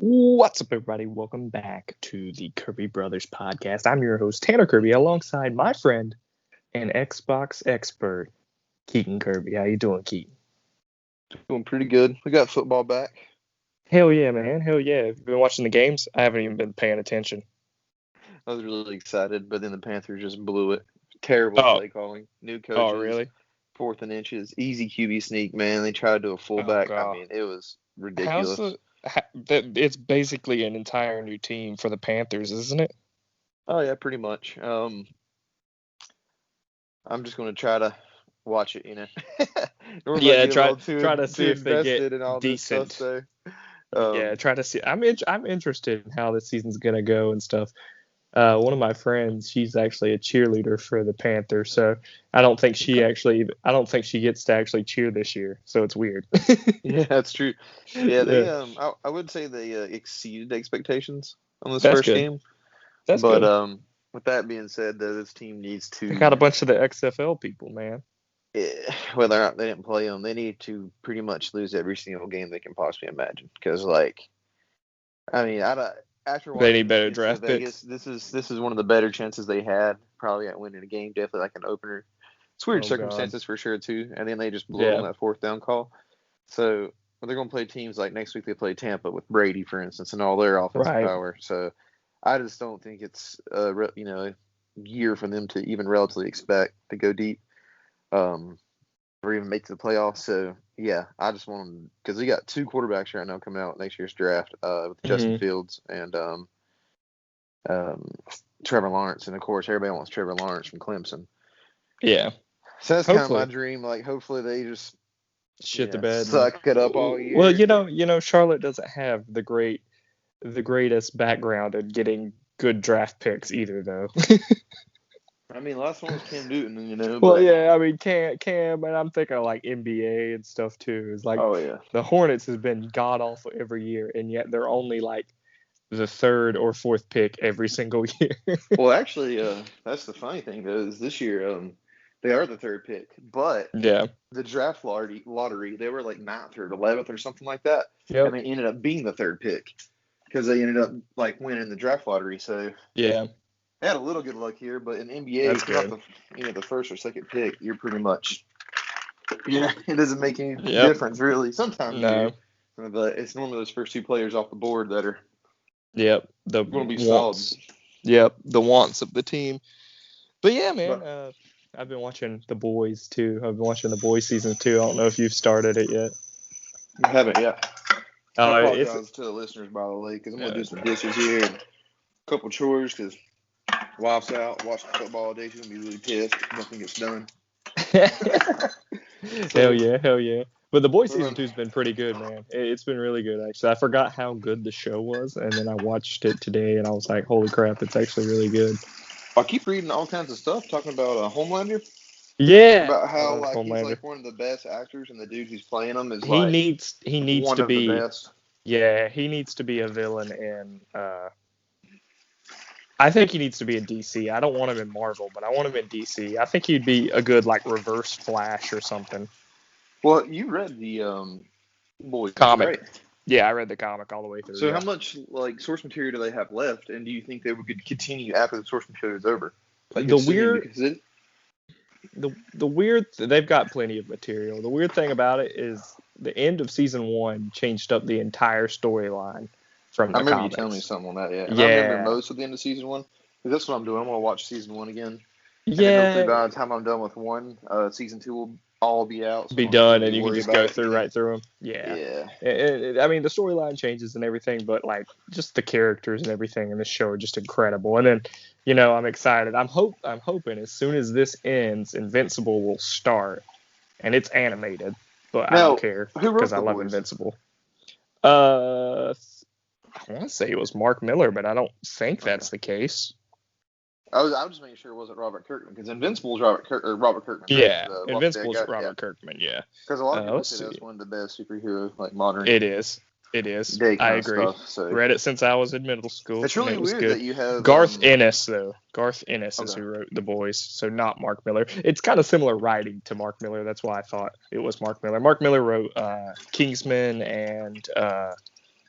What's up, everybody? Welcome back to the Kirby Brothers Podcast. I'm your host, Tanner Kirby, alongside my friend and Xbox expert, Keaton Kirby. How you doing, Keaton? Doing pretty good. We got football back. Hell yeah, man. Hell yeah. Have you been watching the games? I haven't even been paying attention. I was really excited, but then the Panthers just blew it. Terrible play calling. New coaches. Oh, really? 4th and inches. Easy QB sneak, man. They tried to do a fullback. God. I mean, it was ridiculous. It's basically an entire new team for the Panthers, isn't it? Oh, yeah, pretty much. I'm just going to try to watch it, Yeah, try to see if they get decent. Stuff, Yeah, try to see. I'm interested in how this season's gonna go and stuff. One of my friends, she's actually a cheerleader for the Panthers, so I don't think she gets to actually cheer this year. So it's weird. Yeah, that's true. Yeah, they I would say they exceeded expectations on this first game. That's good. But with that being said, though, this team needs to. They got a bunch of the XFL people, man. Yeah, well, they didn't play them. They need to pretty much lose every single game they can possibly imagine. Because, after they need better draft picks. This is one of the better chances they had, probably at winning a game. Definitely like an opener. It's weird circumstances for sure too. And then they just blew on that 4th down call. So they're going to play teams like next week. They play Tampa with Brady, for instance, and all their offensive power. So I just don't think it's a year for them to even relatively expect to go deep. Or even make to the playoffs. So yeah, I just want them because we got 2 quarterbacks right now coming out next year's draft with Justin Fields and Trevor Lawrence, and of course everybody wants Trevor Lawrence from Clemson. Yeah, so that's kind of my dream. Like hopefully they just shit the bed, suck it up all year. Well, Charlotte doesn't have the greatest background in getting good draft picks either, though. I mean, last one was Cam Newton, Well, but... yeah, I mean, Cam, and I'm thinking of, like, NBA and stuff, too. It's like, the Hornets has been god-awful every year, and yet they're only, like, the 3rd or 4th pick every single year. Well, actually, that's the funny thing, though, is this year they are the 3rd pick, but the draft lottery, they were, like, 9th or 11th or something like that, and they ended up being the 3rd pick because they ended up, like, winning the draft lottery, so... Yeah. They had a little good luck here, but in NBA, it's not the 1st or 2nd pick. You're pretty much, it doesn't make any difference really. Sometimes, but it's normally those first 2 players off the board that are, the going to be wants. solid. Yep, the wants of the team. But yeah, man, I've been watching The Boys too. I've been watching The Boys season 2. I don't know if you've started it yet. I haven't yet. I apologize to the listeners, by the way, because I'm going to do some dishes here and a couple chores because wife's out watching football all day. She's going to be really pissed if nothing gets done. Hell yeah. But The Boys season 2 has been pretty good, man. It's been really good, actually. I forgot how good the show was, and then I watched it today, and I was like, holy crap, it's actually really good. I keep reading all kinds of stuff talking about Homelander. Yeah. About how he's like one of the best actors, and the dude who's playing him is he needs to be the best. Yeah, he needs to be a villain in I think he needs to be in DC. I don't want him in Marvel, but I want him in DC. I think he'd be a good, like, reverse Flash or something. Well, you read the Boys comic, right? Yeah, I read the comic all the way through. So how much, like, source material do they have left, and do you think they would continue after the source material is over? Like, they've got plenty of material. The weird thing about it is the end of season 1 changed up the entire storyline. I remember you telling me something on that, yeah. And I remember most of the end of season 1. That's what I'm doing. I'm going to watch season 1 again. And hopefully by the time I'm done with 1, season 2 will all be out. So be done, and you can just go right through them. Yeah. I mean, the storyline changes and everything, but, like, just the characters and everything in this show are just incredible. And then, I'm excited. I'm hoping as soon as this ends, Invincible will start, and it's animated. But I don't care because I love Invincible. I want to say it was Mark Miller, but I don't think that's the case. I was just making sure it wasn't Robert Kirkman, because Invincible is Robert Kirkman. Yeah, Invincible is Robert Kirkman, yeah. Because a lot of people say that's one of the best superhero, like, modern. It is. I agree. Read it since I was in middle school. It's really weird that you have... Garth Ennis, though. Garth Ennis is who wrote The Boys, so not Mark Miller. It's kind of similar writing to Mark Miller. That's why I thought it was Mark Miller. Mark Miller wrote Kingsman and...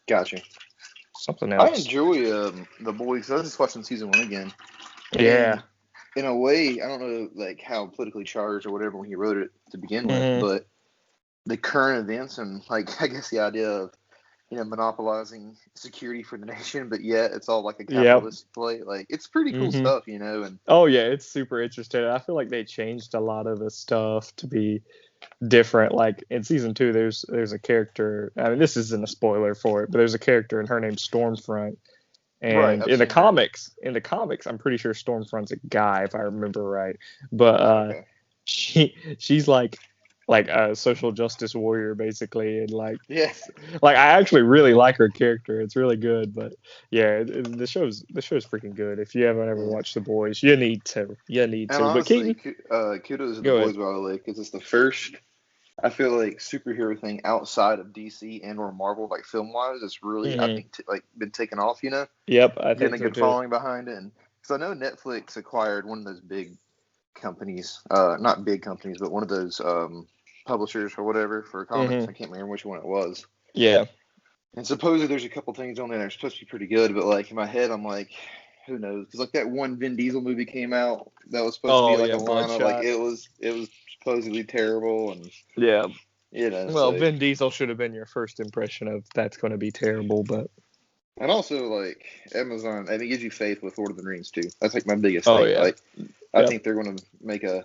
Gotcha. something else. I enjoy The Boys. I was just watching season 1 again. Yeah. And in a way, I don't know like how politically charged or whatever when he wrote it to begin with, but the current events and like I guess the idea of monopolizing security for the nation, but yet it's all like a capitalist play. Like it's pretty cool stuff, And oh yeah, it's super interesting. I feel like they changed a lot of the stuff to be different. Like in season 2, there's a character. I mean, this isn't a spoiler for it, but there's a character and her name's Stormfront. And in the comics, I'm pretty sure Stormfront's a guy if I remember right. But she's like a social justice warrior basically, and like I actually really like her character. It's really good. But yeah, the show's freaking good. If you haven't ever watched The Boys, you need to. And honestly, but kudos to The Boys, by the way, because it's the first, I feel like, superhero thing outside of DC and or Marvel, like film wise, it's really I think been taken off. Yep, I think getting a good following behind it. Because I know Netflix acquired one of those big companies, not big companies, but one of those publishers or whatever for comics. I can't remember which one it was. Yeah. And supposedly there's a couple things on there that are supposed to be pretty good, but like in my head I'm like, who knows? Because like that one Vin Diesel movie came out that was supposed to be like a line of like it was supposedly terrible and Well, Vin Diesel should have been your first impression of that's going to be terrible, but. And also like Amazon, I think it gives you faith with Lord of the Rings too. That's like my biggest thing. Yeah. Like I think they're going to make a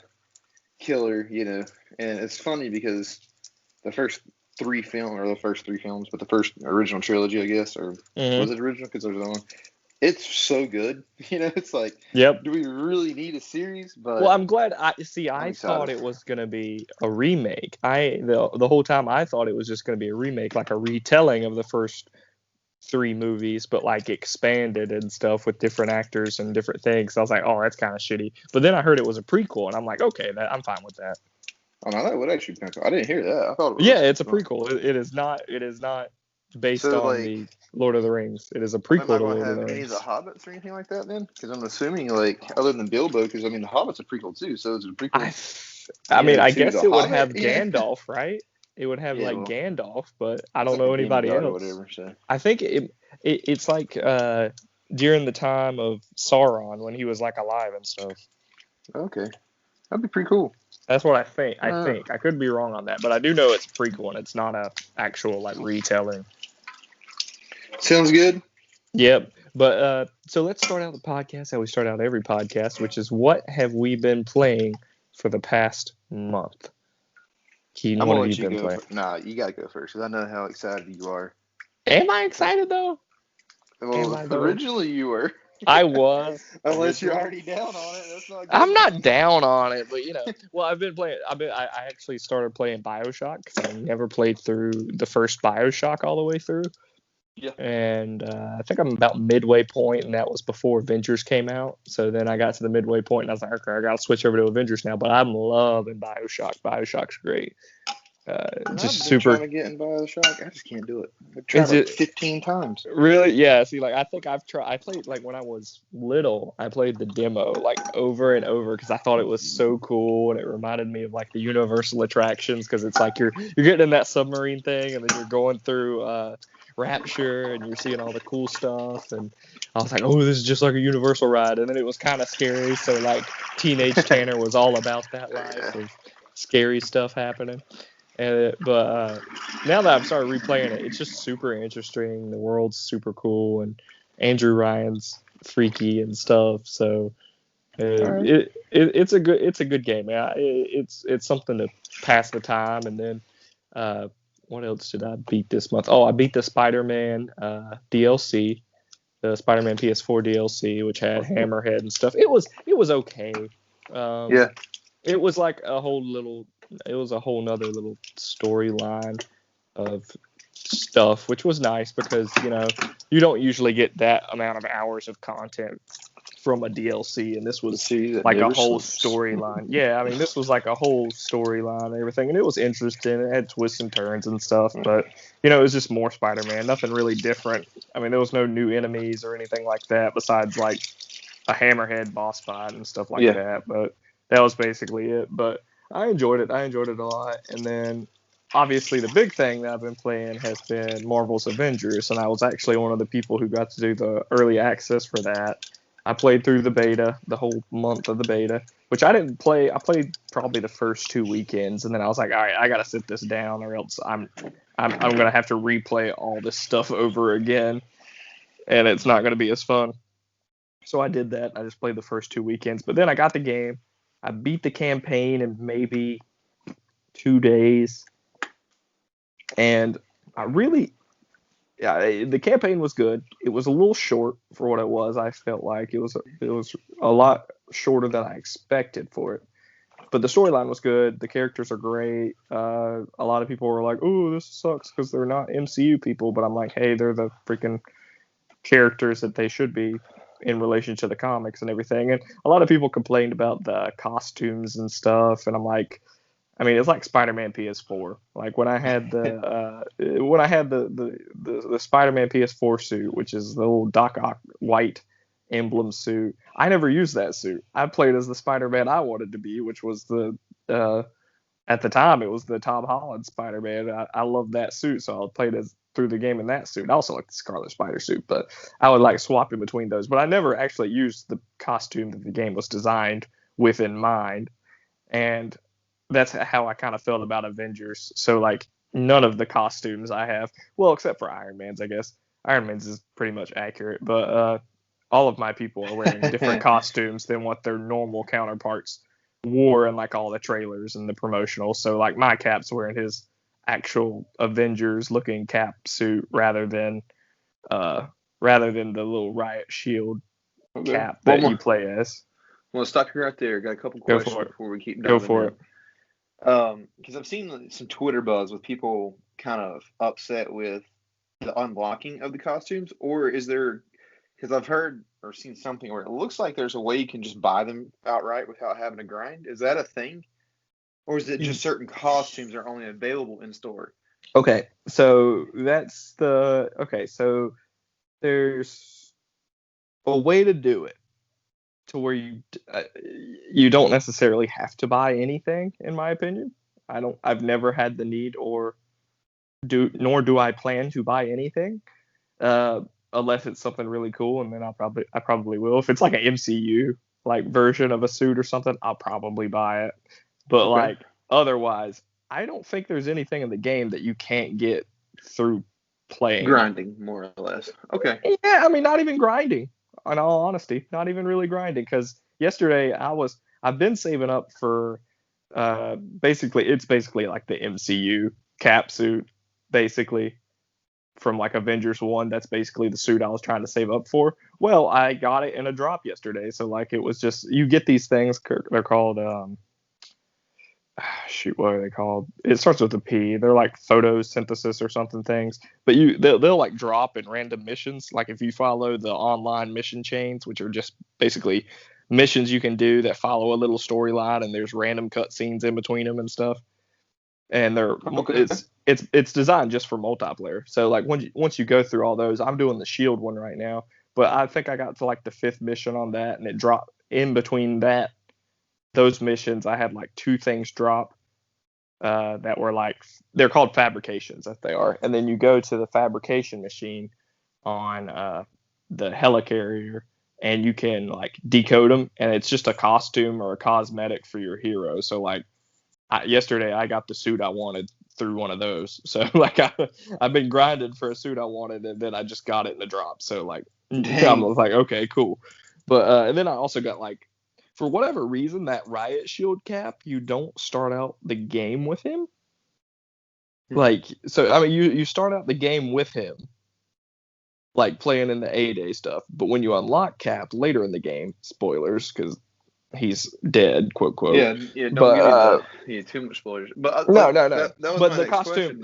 killer, and it's funny because the first 3 films, but the first original trilogy, I guess, or was it original? Because there's one. It's so good, It's like, do we really need a series? But well, I'm glad. I thought it was gonna be a remake. The whole time I thought it was just gonna be a remake, like a retelling of the first 3 movies, but like expanded and stuff with different actors and different things. So I was like, oh, that's kind of shitty. But then I heard it was a prequel, and I'm like, okay, I'm fine with that. Oh no, that would actually be cool. I didn't hear that. I thought it was. Yeah, it's a prequel. It is not based on the Lord of the Rings. It is a prequel to Lord of the Rings. Any of the Hobbits or anything like that then? Because I'm assuming like other than Bilbo, because I mean the Hobbit's a prequel too. So is it a prequel? I guess it would have Gandalf, right? It would have Gandalf, but I don't know anybody else. Or whatever, so. I think it's like during the time of Sauron when he was like alive and stuff. Okay, that'd be pretty cool. That's what I think. I could be wrong on that, but I do know it's a prequel and it's not a actual like retelling. Sounds good. Yep. But so let's start out the podcast how we start out every podcast, which is what have we been playing for the past month? Keaton, I'm gonna let you go. Nah, you gotta go first because I know how excited you are. Am I excited though? Well, originally you were. I was. Unless you're already down on it, that's not good. I'm not down on it, but well, I've been playing. I actually started playing Bioshock because I never played through the first Bioshock all the way through. Yeah. And I think I'm about midway point, and that was before Avengers came out. So then I got to the midway point, and I was like, okay, I got to switch over to Avengers now. But I'm loving Bioshock. Bioshock's great. Just super. Trying to get in Bioshock, I just can't do it. I've tried it 15 times. Really? Yeah. See, like I think I've tried. I played like when I was little. I played the demo like over and over because I thought it was so cool, and it reminded me of like the Universal attractions because it's like you're getting in that submarine thing, and then you're going through Rapture, and you're seeing all the cool stuff. And I was like, oh, this is just like a Universal ride. And then it was kind of scary. So like Teenage Tanner was all about that life of scary stuff happening. But now that I've started replaying it, it's just super interesting. The world's super cool, and Andrew Ryan's freaky and stuff. So it's a good game. Yeah, it's something to pass the time. And then what else did I beat this month? Oh, I beat the Spider-Man DLC, the Spider-Man PS4 DLC, which had Hammerhead and stuff. It was okay. It was like a whole nother little storyline of stuff, which was nice because you don't usually get that amount of hours of content from a DLC, and this was like a whole storyline. Yeah, I mean, this was like a whole storyline and everything, and it was interesting. It had twists and turns and stuff, but it was just more Spider-Man, nothing really different. I mean, there was no new enemies or anything like that besides like a Hammerhead boss fight and stuff like that, but that was basically it. But I enjoyed it a lot. And then obviously the big thing that I've been playing has been Marvel's Avengers, and I was actually one of the people who got to do the early access for that. I played through the beta, the whole month of the beta, which I didn't play. I played probably the first 2 weekends, and then I was like, all right, I gotta sit this down, or else I'm gonna have to replay all this stuff over again, and it's not gonna be as fun. So I did that. I just played the first 2 weekends, but then I got the game. I beat the campaign in maybe 2 days, and the campaign was good. It was a little short for what it was. I felt like it was a lot shorter than I expected for it. But the storyline was good. The characters are great. A lot of people were like, "Oh, this sucks," because they're not MCU people. But I'm like, hey, they're the freaking characters that they should be in relation to the comics and everything. And a lot of people complained about the costumes and stuff. And I'm like, I mean, it's like Spider-Man PS4. Like when I had the Spider-Man PS4 suit, which is the little Doc Ock white emblem suit. I never used that suit. I played as the Spider-Man I wanted to be, which was at the time it was the Tom Holland Spider-Man. I loved that suit, so I played through the game in that suit. I also like the Scarlet Spider suit, but I would like swap in between those. But I never actually used the costume that the game was designed with in mind, and that's how I kind of felt about Avengers. So like none of the costumes I have, well, except for Iron Man's, I guess. Iron Man's is pretty much accurate, but all of my people are wearing different costumes than what their normal counterparts wore in like all the trailers and the promotionals. So like my Cap's wearing his actual Avengers looking cap suit rather than the little Riot Shield cap that you play as. Well, stop you right there. Got a couple questions before we keep diving in. Go for it. Because I've seen some Twitter buzz with people kind of upset with the unlocking of the costumes, or is there? Because I've heard or seen something where it looks like there's a way you can just buy them outright without having to grind. Is that a thing, or is it just certain costumes are only available in store? Okay, so so there's a way to do it to where you don't necessarily have to buy anything, in my opinion. I've never had the need nor do I plan to buy anything, unless it's something really cool, and then I probably will. If it's like an MCU like version of a suit or something, I'll probably buy it. But like otherwise, I don't think there's anything in the game that you can't get through playing. Grinding, more or less. Okay. Yeah, I mean, not even grinding. In all honesty, not even really grinding, because yesterday I've been saving up for basically like the MCU cap suit, basically from like Avengers 1. That's basically the suit I was trying to save up for. Well, I got it in a drop yesterday, so like it was just, you get these things, they're called what are they called? It starts with a P. They're like photosynthesis or something things. But they'll like drop in random missions. Like if you follow the online mission chains, which are just basically missions you can do that follow a little storyline, and there's random cutscenes in between them and stuff. And it's designed just for multiplayer. So like once you go through all those, I'm doing the shield one right now, but I think I got to like the 5th mission on that, and it dropped in between those missions. I had like 2 things drop that were like, they're called fabrications, that they are. And then you go to the fabrication machine on the helicarrier, and you can like decode them, and it's just a costume or a cosmetic for your hero. So like yesterday I got the suit I wanted through one of those. So like I've been grinding for a suit I wanted, and then I just got it in the drop. So like I was like, okay, cool. But and then I also got like, for whatever reason, that Riot Shield cap, you don't start out the game with him. Like, so, I mean, you start out the game with him, like playing in the A-Day stuff. But when you unlock Cap later in the game, spoilers, because he's dead, quote, quote. Yeah, don't get too much spoilers. But no. That was but my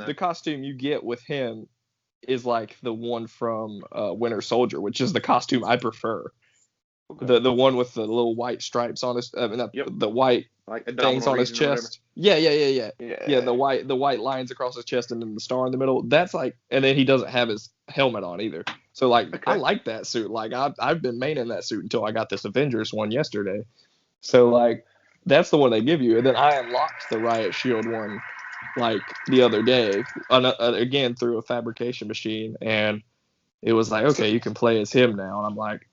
the costume you get with him is like the one from Winter Soldier, which is the costume I prefer. Okay. The one with the little white stripes on his, the white like things on his chest. Yeah. The white lines across his chest, and then the star in the middle. That's like, and then he doesn't have his helmet on either. So like, I like that suit. Like I've been maining that suit until I got this Avengers one yesterday. So like, that's the one they give you. And then I unlocked the Riot Shield one like the other day, again through a fabrication machine, and it was like, okay, you can play as him now, and I'm like,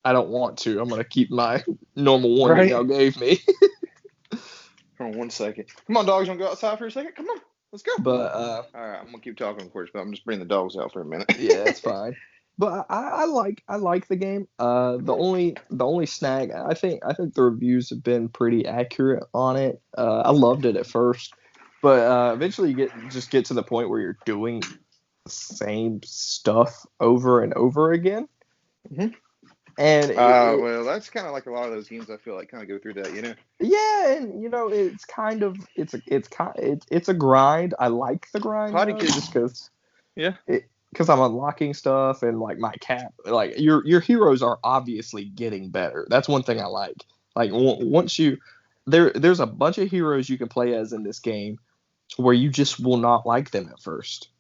I don't want to. I'm gonna keep my normal one that y'all gave me. Hold on 1 second. Come on, dogs, you wanna go outside for a second? Come on, let's go. But all right, I'm gonna keep talking, of course, but I'm just bringing the dogs out for a minute. Yeah, that's fine. But I like the game. The only snag, I think the reviews have been pretty accurate on it. I loved it at first, but eventually you get to the point where you're doing the same stuff over and over again. Mm-hmm. And well, that's kind of like a lot of those games. I feel like kind of go through that, you know. Yeah, and it's kind of it's a grind. I like the grind just because. Yeah. Because I'm unlocking stuff and like my cap, like your heroes are obviously getting better. That's one thing I like. Like once there's a bunch of heroes you can play as in this game, where you just will not like them at first.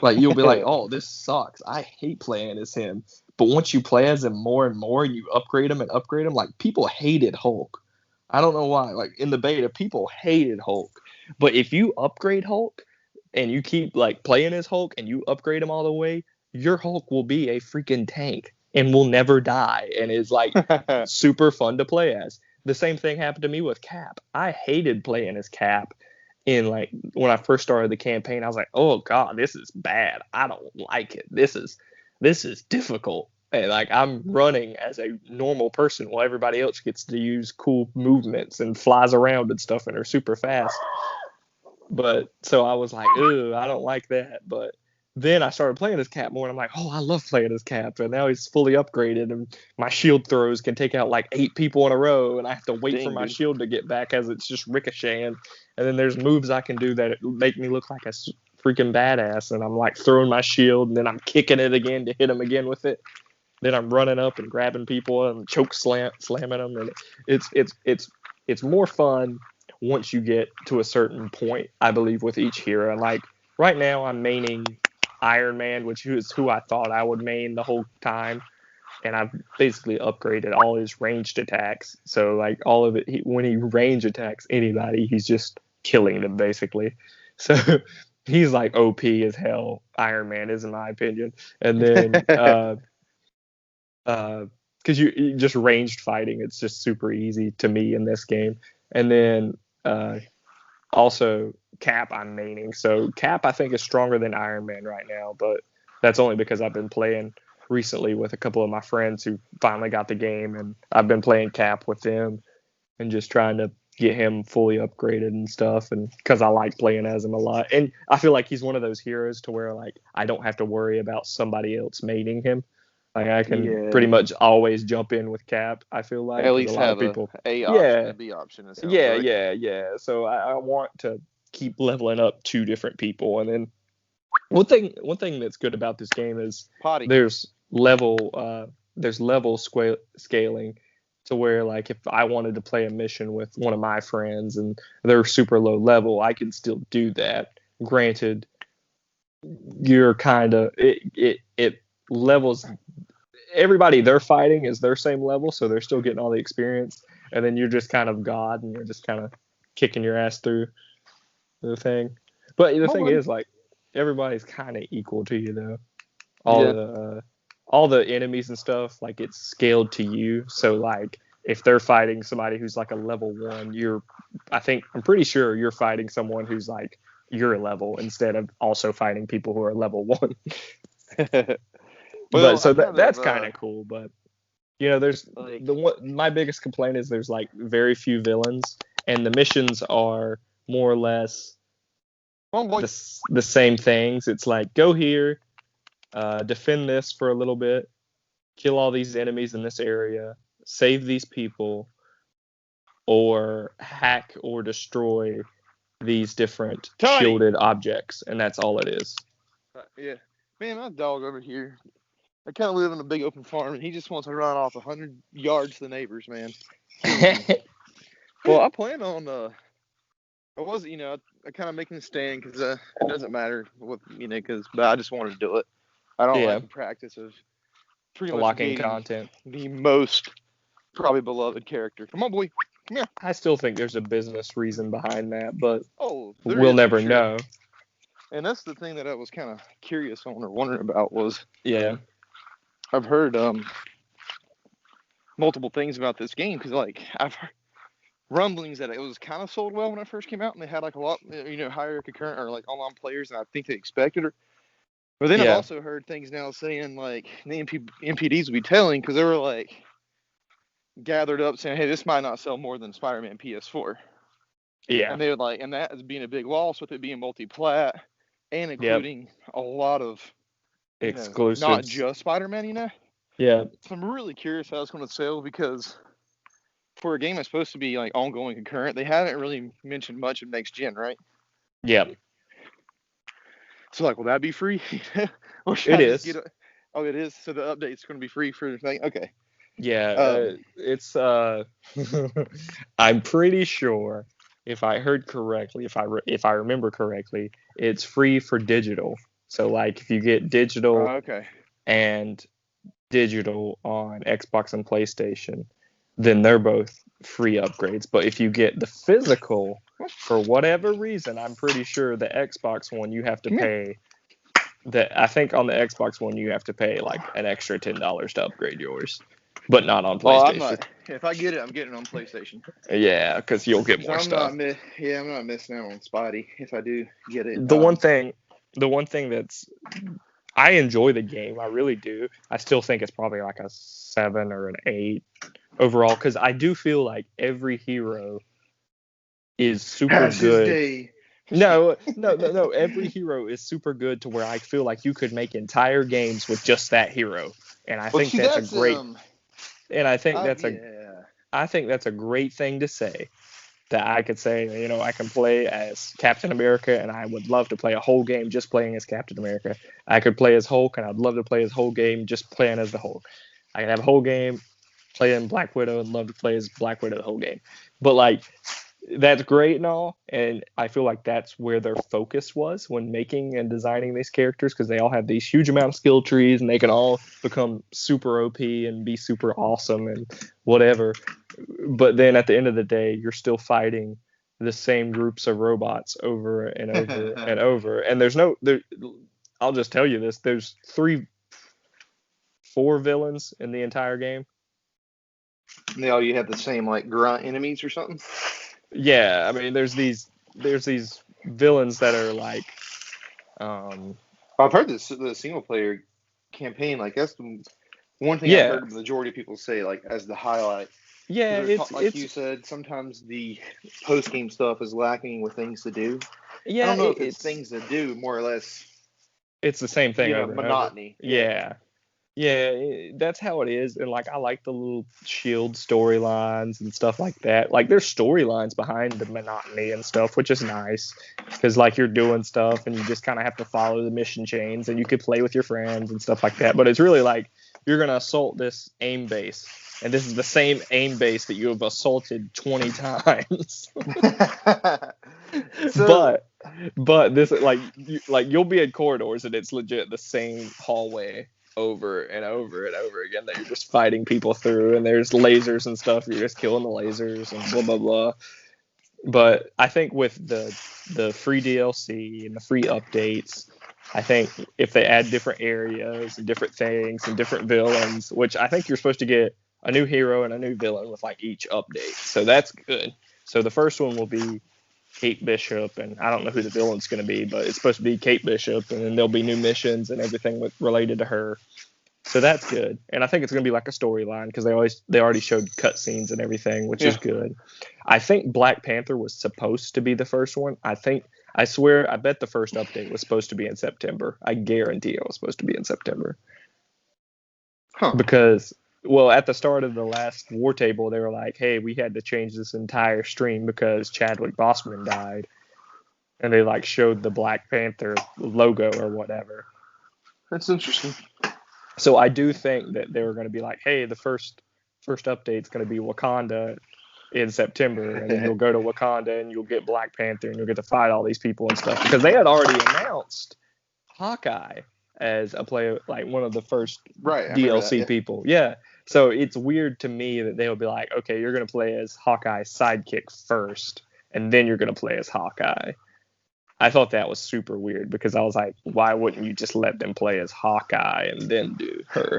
Like you'll be like, oh, this sucks. I hate playing as him. But once you play as him more and more, and you upgrade him, like people hated Hulk. I don't know why. Like in the beta, people hated Hulk. But if you upgrade Hulk, and you keep like playing as Hulk and you upgrade him all the way, your Hulk will be a freaking tank and will never die and is like super fun to play as. The same thing happened to me with Cap. I hated playing as Cap in like when I first started the campaign. I was like, oh god, this is bad. I don't like it. This is difficult. And like I'm running as a normal person while everybody else gets to use cool movements and flies around and stuff and are super fast. But so I was like, ooh, I don't like that. But then I started playing as Cap more, and I'm like, oh, I love playing as Cap. And now he's fully upgraded, and my shield throws can take out like 8 people in a row, and I have to wait for my shield to get back as it's just ricocheting. And then there's moves I can do that make me look like a freaking badass. And I'm like throwing my shield, and then I'm kicking it again to hit him again with it. Then I'm running up and grabbing people and choke slamming them, and it's more fun once you get to a certain point, I believe, with each hero. Like right now I'm maining Iron Man, which is who I thought I would main the whole time, and I've basically upgraded all his ranged attacks. So like all of it, when he range attacks anybody, he's just killing them basically. So he's like OP as hell. Iron Man is, in my opinion. And then because you just ranged fighting, it's just super easy to me in this game. And then also Cap I'm maining. So Cap I think is stronger than Iron Man right now, but that's only because I've been playing recently with a couple of my friends who finally got the game, and I've been playing Cap with them and just trying to get him fully upgraded and stuff, and because I like playing as him a lot. And I feel like he's one of those heroes to where like I don't have to worry about somebody else maining him. Like I can pretty much always jump in with Cap. I feel like at least have people, a option, a B option. Yeah. So I want to keep leveling up 2 different people, and then one thing that's good about this game is there's level scaling to where like if I wanted to play a mission with one of my friends and they're super low level, I can still do that. Granted, you're kind of it levels everybody they're fighting is their same level, so they're still getting all the experience, and then you're just kind of god and you're just kind of kicking your ass through the thing. But the thing is, like, everybody's kind of equal to you though. All the enemies and stuff, like, it's scaled to you. So like if they're fighting somebody who's like a level 1, I'm pretty sure you're fighting someone who's like your level instead of also fighting people who are level 1. Well, but so that's kind of cool. But there's like, my biggest complaint is there's like very few villains, and the missions are more or less the same things. It's like go here, defend this for a little bit, kill all these enemies in this area, save these people, or hack or destroy these different shielded objects, and that's all it is. Yeah, man, my dog over here. I kind of live in a big open farm, and he just wants to run off 100 yards to the neighbors, man. Well, I plan on, I kind of making a stand because it doesn't matter what, but I just wanted to do it. I don't like the practice of pretty much blocking content. The most probably beloved character. Come on, boy. Yeah. I still think there's a business reason behind that, but we'll never know. And that's the thing that I was kind of curious on or wondering about was, I've heard multiple things about this game because, like, I've heard rumblings that it was kind of sold well when it first came out, and they had like a lot, higher concurrent or like online players than I think they expected. But then I've also heard things now saying like the NPDs will be telling because they were like gathered up saying, hey, this might not sell more than Spider-Man PS4. Yeah. And they would like, and that as being a big loss with it being multi-plat and including a lot of exclusives, not just Spider-Man, Yeah. So I'm really curious how it's going to sell because for a game that's supposed to be like ongoing concurrent, they haven't really mentioned much of next gen, right? Yep. So like, will that be free? It is. It is. So the update's going to be free for the thing. Okay. Yeah. It's. I'm pretty sure, if I heard correctly, if I remember correctly, it's free for digital. So like, if you get digital and digital on Xbox and PlayStation, then they're both free upgrades. But if you get the physical, for whatever reason, I'm pretty sure the Xbox one you have to pay. I think on the Xbox one you have to pay like an extra $10 to upgrade yours, but not on PlayStation. If I get it, I'm getting it on PlayStation. Yeah, because you'll get more stuff. I'm not missing out on Spidey if I do get it. The one thing that's I enjoy the game, I really do. I still think it's probably like a 7 or an 8 overall because I do feel like every hero is super good. No. Every hero is super good to where I feel like you could make entire games with just that hero, and I think that's a great. And I think that's a great thing to say. That I could say, I can play as Captain America, and I would love to play a whole game just playing as Captain America. I could play as Hulk, and I'd love to play his whole game just playing as the Hulk. I could have a whole game playing Black Widow and love to play as Black Widow the whole game. But like, that's great and all, and I feel like that's where their focus was when making and designing these characters, because they all have these huge amount of skill trees, and they can all become super OP and be super awesome and whatever. But then at the end of the day, you're still fighting the same groups of robots over and over and over. And I'll just tell you this: there's 4 villains in the entire game. You have the same like grunt enemies or something. Yeah, I mean, there's these villains that are like. I've heard the single player campaign, like that's the one thing I've heard the majority of people say, like as the highlight. Yeah, it's you said, sometimes the post game stuff is lacking with things to do. Yeah, I don't know if it's things to do, more or less. It's the same thing. Monotony. Yeah. Yeah, that's how it is. And like, I like the little shield storylines and stuff like that. Like, there's storylines behind the monotony and stuff, which is nice because like you're doing stuff and you just kind of have to follow the mission chains, and you could play with your friends and stuff like that. But it's really like you're gonna assault this aim base, and this is the same aim base that you have assaulted 20 times. But this like you'll be in corridors and it's legit the same hallway over and over and over again that you're just fighting people through, and there's lasers and stuff, you're just killing the lasers and blah blah blah. But I think with the free DLC and the free updates, I think if they add different areas and different things and different villains, which I think you're supposed to get a new hero and a new villain with like each update, so that's good. So the first one will be Kate Bishop, and I don't know who the villain's going to be, but it's supposed to be Kate Bishop, and then there'll be new missions and everything related to her. So that's good, and I think it's going to be like a storyline because they already showed cutscenes and everything, which is good. I think Black Panther was supposed to be the first one. I bet the first update was supposed to be in September. I guarantee it was supposed to be in September. Because, well, at the start of the last War Table, they were like, hey, we had to change this entire stream because Chadwick Boseman died. And they like showed the Black Panther logo or whatever. That's interesting. So I do think that they were going to be like, hey, the first update's going to be Wakanda in September, and then you'll go to Wakanda and you'll get Black Panther and you'll get to fight all these people and stuff, because they had already announced Hawkeye as a player, like one of the first right, DLC people. Yeah. So it's weird to me that they'll be like, okay, you're going to play as Hawkeye's sidekick first, and then you're going to play as Hawkeye. I thought that was super weird because I was like, why wouldn't you just let them play as Hawkeye and then do her?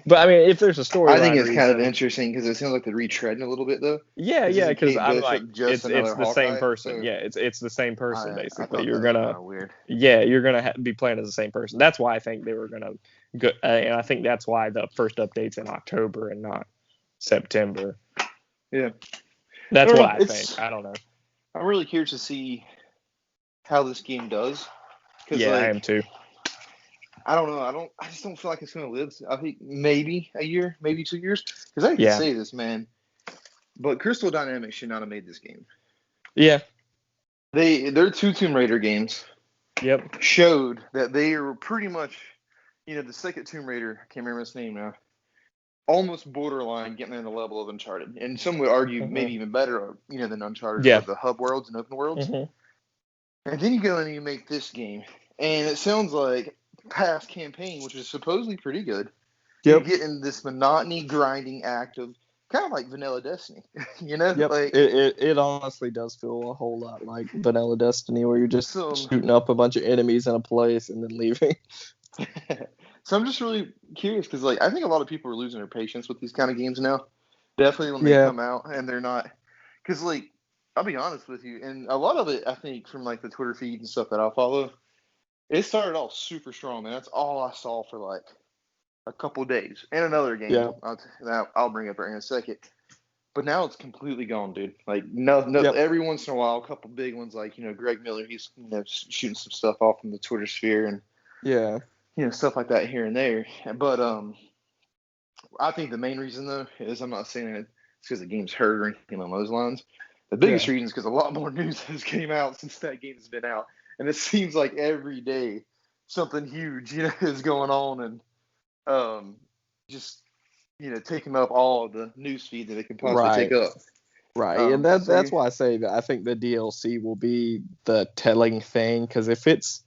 But I mean, if there's a story, I think it's kind of interesting because it sounds like they're retreading a little bit though. Yeah, because I'm like, it's the Hawkeye, same person. So yeah, it's the same person basically. You're gonna weird. Yeah, you're gonna be playing as the same person. That's why I think they were gonna go, and I think that's why the first update's in October and not September. Yeah, that's what I think. I don't know. I'm really curious to see how this game does. Yeah, I am too. I don't know. I just don't feel like it's gonna live. I think maybe a year, maybe 2 years. Because I can say this, man. But Crystal Dynamics should not have made this game. Yeah. Their 2 Tomb Raider games. Yep. Showed that they are pretty much, the second Tomb Raider, I can't remember its name now, almost borderline getting in the level of Uncharted. And some would argue maybe even better, than Uncharted. Yeah. The hub worlds and open worlds. And then you go and you make this game. And it sounds like past campaign, which is supposedly pretty good. Yep. You get in this monotony grinding act of kind of like Vanilla Destiny, Yep. Like it honestly does feel a whole lot like Vanilla Destiny, where you're just shooting up a bunch of enemies in a place and then leaving. So I'm just really curious because, I think a lot of people are losing their patience with these kind of games now. Definitely when they come out and they're not, because I'll be honest with you, and a lot of it I think from the Twitter feed and stuff that I follow. It started off super strong, man. That's all I saw for a couple days. And another game. Yeah. I'll bring up right in a second. But now it's completely gone, dude. Every once in a while, a couple big ones Greg Miller, he's shooting some stuff off in the Twitter sphere and stuff like that here and there. But I think the main reason though is I'm not saying it's because the game's hurt or anything along those lines. The biggest reason is because a lot more news has came out since that game has been out. And it seems like every day something huge, is going on, and just taking up all of the news feed that they can possibly take up. Right, and that's why I say that I think the DLC will be the telling thing, because if the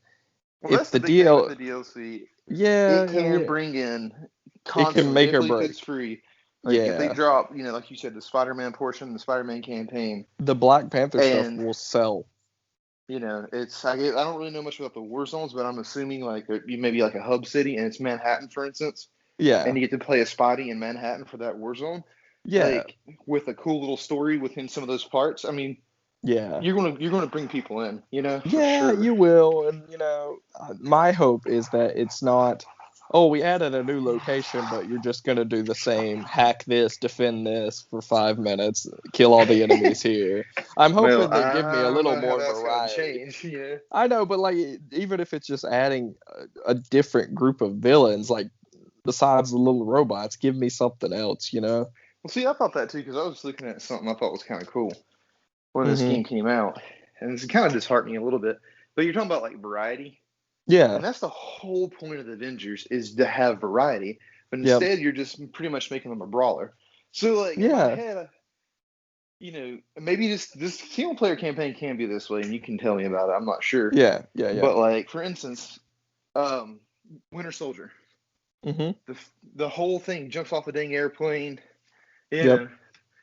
DLC, it can bring in content, it can make or break. It's free. If they drop, like you said, the Spider-Man portion, the Spider-Man campaign, the Black Panther stuff will sell. I don't really know much about the war zones, but I'm assuming maybe a hub city, and it's Manhattan, for instance. Yeah. And you get to play a Spidey in Manhattan for that war zone. Yeah. With a cool little story within some of those parts. I mean, yeah, you're gonna bring people in, Yeah, sure. You will, and my hope is that it's not. Oh, we added a new location, but you're just going to do the same, hack this, defend this for 5 minutes, kill all the enemies here. I'm hoping they give me a little more variety. Change, I know, but even if it's just adding a different group of villains, besides the little robots, give me something else, Well, see, I thought that too, because I was looking at something I thought was kind of cool when this game came out. And it's kind of disheartening a little bit. But you're talking about variety. Yeah. And that's the whole point of the Avengers, is to have variety. But instead, you're just pretty much making them a brawler. So, in my head, maybe this single player campaign can be this way, and you can tell me about it. I'm not sure. Yeah. But, for instance, Winter Soldier. Mm-hmm. The whole thing, jumps off a dang airplane,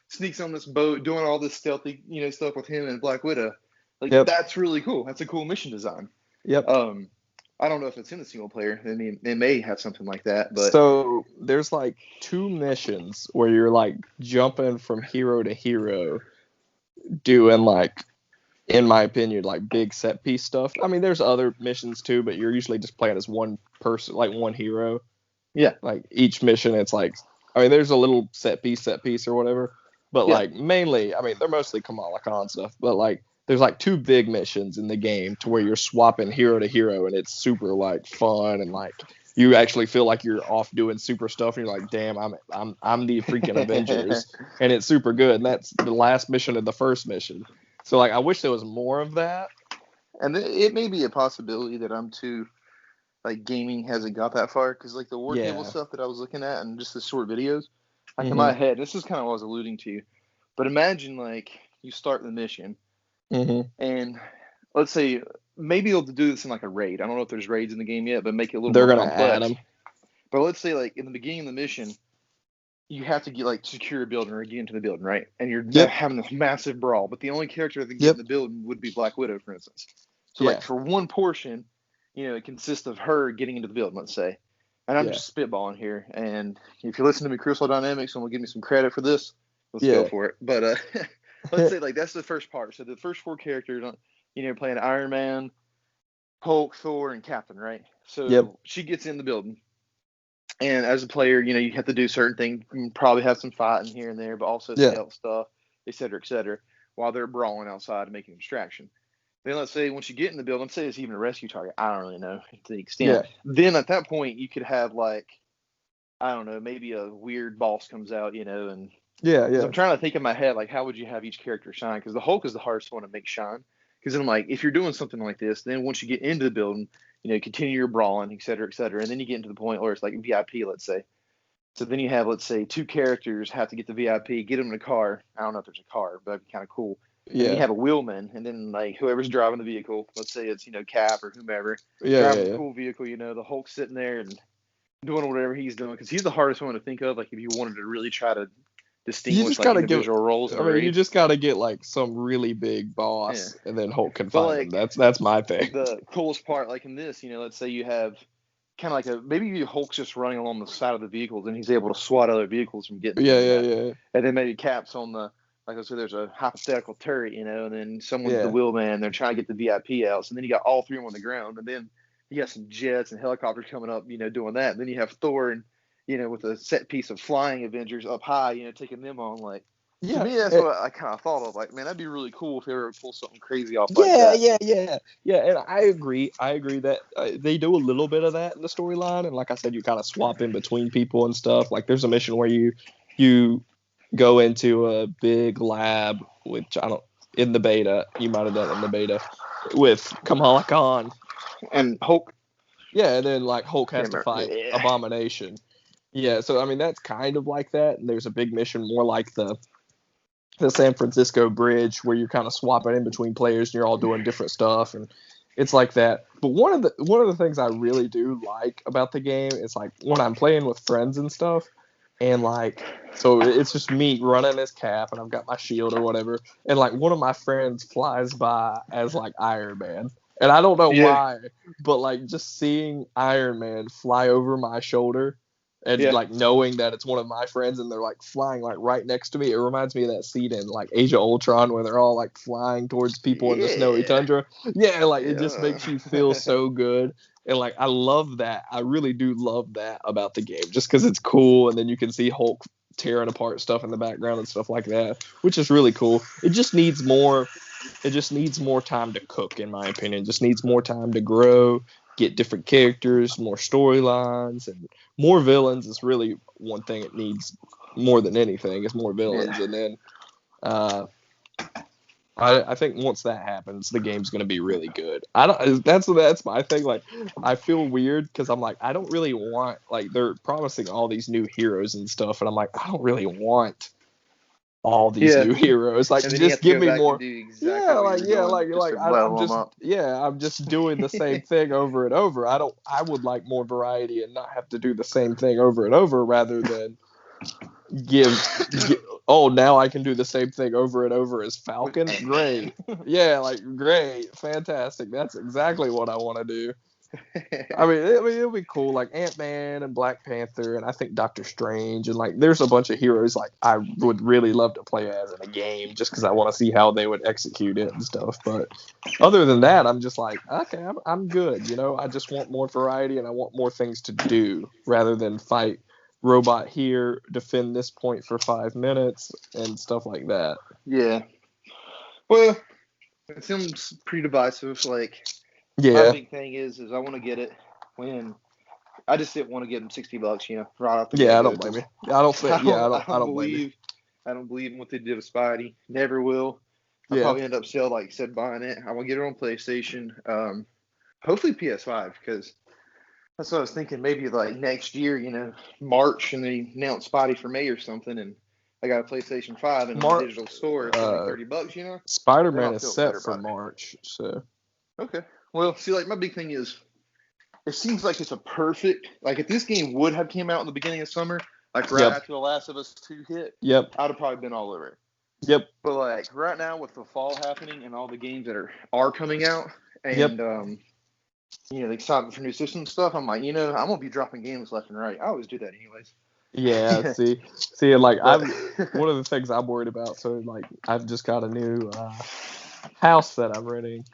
sneaks on this boat, doing all this stealthy, stuff with him and Black Widow. That's really cool. That's a cool mission design. Yep. I don't know if it's in the single player. They may have something like that. But so there's 2 missions where you're jumping from hero to hero, doing in my opinion, big set piece stuff. I mean, there's other missions too, but you're usually just playing as one person, one hero. Yeah. Each mission, it's there's a little set piece or whatever, but mainly, they're mostly Kamala Khan stuff, but there's 2 big missions in the game to where you're swapping hero to hero, and it's super fun, and you actually feel like you're off doing super stuff, and you're damn, I'm the freaking Avengers, and it's super good. And that's the last mission of the first mission. So I wish there was more of that. And it may be a possibility that I'm too gaming hasn't got that far, because the war table stuff that I was looking at and just the short videos, in my head, this is kind of what I was alluding to. But imagine you start the mission. Mm-hmm. And let's say maybe they'll do this in like a raid. I don't know if there's raids in the game yet, but make it a little They're more gonna complex. add them. But let's say like in the beginning of the mission, you have to get like secure a building or get into the building, right? And you're having this massive brawl, but the only character that can get in the building would be Black Widow, for instance. So like for one portion, it consists of her getting into the building, let's say. And I'm just spitballing here. And if you listen to me, Crystal Dynamics, and will give me some credit for this, let's go for it. But let's say like that's the first part. So the first 4 characters, playing Iron Man, Hulk, Thor, and Captain, right? So she gets in the building. And as a player, you have to do certain things. You probably have some fighting here and there, but also stealth stuff, et cetera, while they're brawling outside and making a distraction. Then let's say once you get in the building, say it's even a rescue target. I don't really know to the extent. Yeah. Then at that point, you could have like, I don't know, maybe a weird boss comes out, and I'm trying to think in my head, like, how would you have each character shine? Because the Hulk is the hardest one to make shine. Because then, like, if you're doing something like this, then once you get into the building, continue your brawling, et cetera, and then you get into the point where it's like VIP, let's say. So then you have, let's say, 2 characters have to get the VIP, get them in a car. I don't know if there's a car, but that'd be kind of cool. And then you have a wheelman, and then, like, whoever's driving the vehicle, let's say it's, Cap or whomever, driving a cool vehicle, the Hulk's sitting there and doing whatever he's doing. Because he's the hardest one to think of, like, if you wanted to really try to distinguish like individual roles. You just gotta get like some really big boss, and then Hulk can find him. That's my thing. The coolest part, like in this, let's say you have kind of like maybe Hulk's just running along the side of the vehicles, and he's able to swat other vehicles from getting. And then maybe Cap's on the, like I said, there's a hypothetical turret, and then someone's the wheelman. They're trying to get the VIP out, so then you got all 3 of them on the ground, and then you got some jets and helicopters coming up, doing that. And then you have Thor and with a set piece of flying Avengers up high, taking them on. Like, to me, that's what I kind of thought of. Like, man, that'd be really cool if they ever pull something crazy off like that. Yeah. And I agree that they do a little bit of that in the storyline. And like I said, you kind of swap in between people and stuff. Like, there's a mission where you go into a big lab, which in the beta, you might have done it in the beta, with Kamala Khan and Hulk. Yeah, and then like Hulk has to fight Abomination. Yeah, so I mean that's kind of like that. And there's a big mission more like the San Francisco Bridge where you're kind of swapping in between players and you're all doing different stuff, and it's like that. But one of the things I really do like about the game is like when I'm playing with friends and stuff, and like so it's just me running as Cap and I've got my shield or whatever, and like one of my friends flies by as like Iron Man. And I don't know why, but like just seeing Iron Man fly over my shoulder and like knowing that it's one of my friends and they're like flying like right next to me, it reminds me of that scene in like Age of Ultron where they're all like flying towards people in the snowy tundra. Yeah, like it just makes you feel so good. And like I love that. I really do love that about the game, just because it's cool, and then you can see Hulk tearing apart stuff in the background and stuff like that, which is really cool. It just needs more time to cook, in my opinion. It just needs more time to grow, get different characters, more storylines, and more villains is really one thing it needs more than anything, is more villains. And then I think once that happens, the game's going to be really good. That's my thing. Like, I feel weird because I'm like, I don't really want, like, they're promising all these new heroes and stuff, and I'm like, I don't really want all these new heroes. Like, just give me more. I'm just doing the same thing over and over. I would like more variety and not have to do the same thing over and over, rather than now I can do the same thing over and over as Falcon. Great. Great. Fantastic. That's exactly what I want to do. I mean, it'll be cool, like Ant-Man and Black Panther, and I think Doctor Strange, and like there's a bunch of heroes like I would really love to play as in a game, just because I want to see how they would execute it and stuff. But other than that, I'm just like, okay, I'm good. I just want more variety and I want more things to do rather than fight robot here, defend this point for 5 minutes and stuff like that. Yeah. Well, it seems pretty divisive. Like, my big thing is I want to get it when I just didn't want to give them $60, right off the I don't blame you. I don't believe in what they did with Spidey. Never will. I'll probably end up buying it. I want to get it on PlayStation. Hopefully PS5, because that's what I was thinking. Maybe like next year, March, and they announce Spidey for May or something, and I got a PlayStation 5 in the digital store. It's like $30, Spider-Man is set for March, so. Okay. Well, see, like, my big thing is, it seems like it's a perfect, like, if this game would have came out in the beginning of summer, like, right after The Last of Us 2 hit, I'd have probably been all over it. Yep. But, like, right now with the fall happening and all the games that are coming out, and, you know, the excitement for new system stuff, I'm like, you know, I'm going to be dropping games left and right. I always do that anyways. Yeah, see, like, one of the things I'm worried about, so, like, I've just got a new house that I'm renting.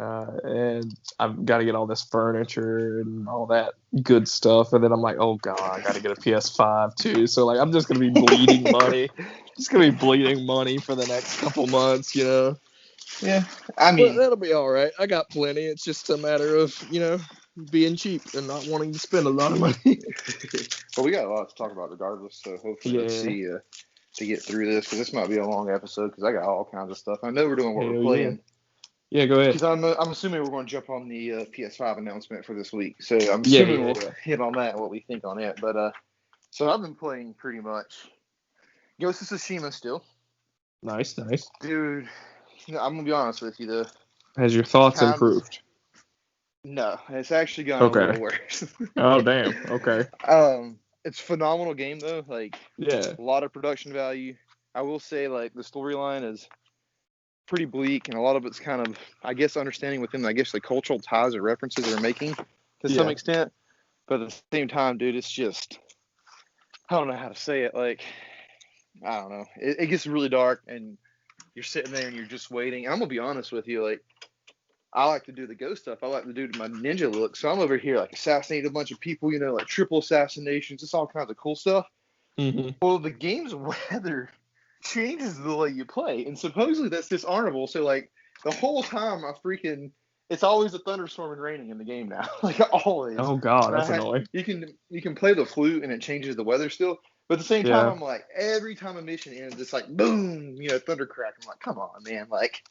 And I've got to get all this furniture and all that good stuff. And then I'm like, oh, God, I got to get a PS5 too. So, like, I'm just going to be bleeding money. Just going to be bleeding money for the next couple months, you know? Yeah. I mean, but that'll be all right. I got plenty. It's just a matter of, you know, being cheap and not wanting to spend a lot of money. Well, we got a lot to talk about regardless. So, hopefully, let's see to get through this, because this might be a long episode because I got all kinds of stuff. I know we're doing what we're playing. Yeah, go ahead. Because I'm assuming we're going to jump on the PS5 announcement for this week. So I'm assuming we'll hit on that and what we think on it. But so I've been playing pretty much Ghost of Tsushima still. Nice. Dude, I'm going to be honest with you, though. Has your thoughts improved? No, it's actually gone a little worse. Oh, damn. Okay. It's a phenomenal game, though. Like, a lot of production value. I will say, like, the storyline is pretty bleak, and a lot of it's kind of, I guess, understanding within, I guess, the cultural ties or references they're making to some extent. But at the same time, dude, it's just, I don't know how to say it. Like, I don't know. It gets really dark, and you're sitting there and you're just waiting. And I'm gonna be honest with you, like, I like to do the ghost stuff. I like to do my ninja look. So I'm over here like assassinating a bunch of people, you know, like triple assassinations, just all kinds of cool stuff. Mm-hmm. Well, the game's weather changes the way you play, and supposedly that's dishonorable. So, like, the whole time it's always a thunderstorm and raining in the game now. Like, always. Oh, God, that's annoying. You can play the flute and it changes the weather still, but at the same time, I'm like, every time a mission ends, it's like boom, you know, thunder crack. I'm like, come on, man. Like,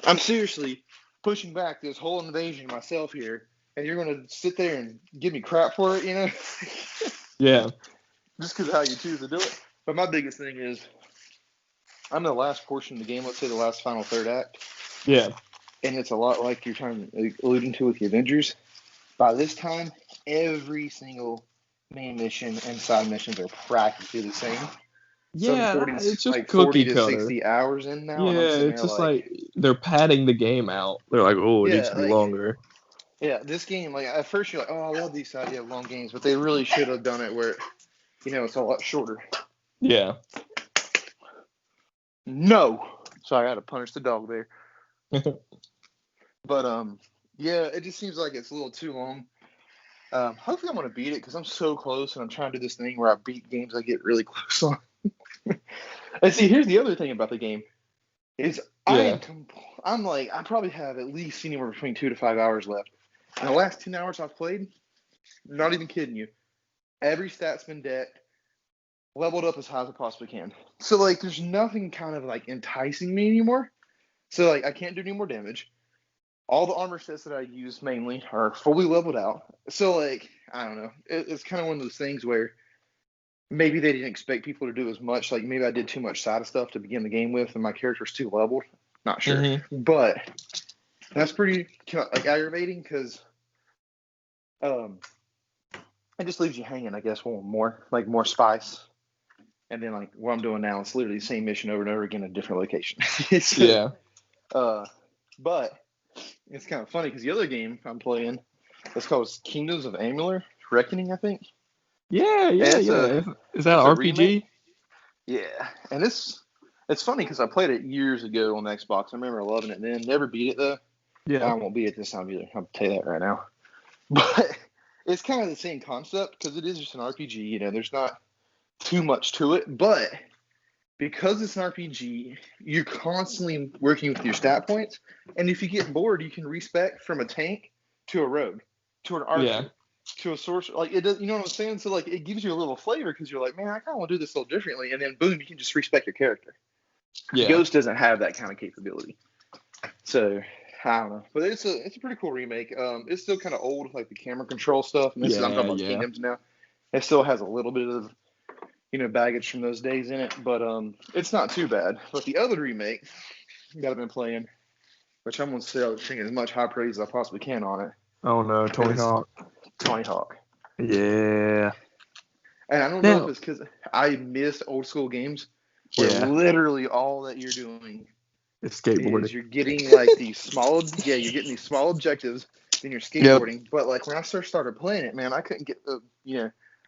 I'm seriously pushing back this whole invasion myself here, and you're gonna sit there and give me crap for it, you know? Yeah. Just because of how you choose to do it. But my biggest thing is, I'm in the last portion of the game, let's say the last final third act. Yeah. And it's a lot like you're alluding to with the Avengers. By this time, every single main mission and side missions are practically the same. Yeah, it's just like cookie 40 to cutter. 60 hours in now. Yeah, and it's just like they're padding the game out. They're like, oh, it needs to be longer. Yeah, this game, like, at first you're like, oh, I love these idea of long games, but they really should have done it where, you know, it's a lot shorter. Yeah. No. Sorry, I had to punish the dog there. But, yeah, it just seems like it's a little too long. Hopefully I'm going to beat it because I'm so close, and I'm trying to do this thing where I beat games I get really close on. And see, here's the other thing about the game is I'm like, I probably have at least anywhere between 2 to 5 hours left. And the last 10 hours I've played, not even kidding you, every stat's been decked, leveled up as high as I possibly can. So, like, there's nothing kind of, like, enticing me anymore. So, like, I can't do any more damage. All the armor sets that I use mainly are fully leveled out. So, like, I don't know. It's kind of one of those things where maybe they didn't expect people to do as much. Like, maybe I did too much side stuff to begin the game with, and my character's too leveled. Not sure. Mm-hmm. But that's pretty, like, aggravating because it just leaves you hanging, I guess, more spice. And then, like, what I'm doing now, it's literally the same mission over and over again in a different location. Yeah. But it's kind of funny because the other game I'm playing, it's called Kingdoms of Amalur Reckoning, I think. Yeah. Is that an RPG? Remake. Yeah. And it's funny because I played it years ago on the Xbox. I remember loving it then. Never beat it, though. Yeah. I won't beat it this time either. I'll tell you that right now. But it's kind of the same concept because it is just an RPG. You know, there's not too much to it. But because it's an RPG, you're constantly working with your stat points. And if you get bored, you can respec from a tank to a rogue, to an archer, to a sorcerer. Like, it does, you know what I'm saying? So, like, it gives you a little flavor because you're like, man, I kind of want to do this a little differently. And then, boom, you can just respec your character. Yeah. Ghost doesn't have that kind of capability. So, I don't know. But it's a pretty cool remake. It's still kind of old, like the camera control stuff. And I'm talking about Kingdoms now. It still has a little bit of, you know, baggage from those days in it, but it's not too bad. But the other remake that I've been playing which I'm going to sing as much high praise as I possibly can on it. Oh, no, Tony Hawk. Tony Hawk. Yeah. And I don't know if it's because I missed old school games where literally all that you're doing is skateboarding. You're getting like these small, you're getting these small objectives, then you're skateboarding. Yep. But like when I first started playing it, man, I couldn't get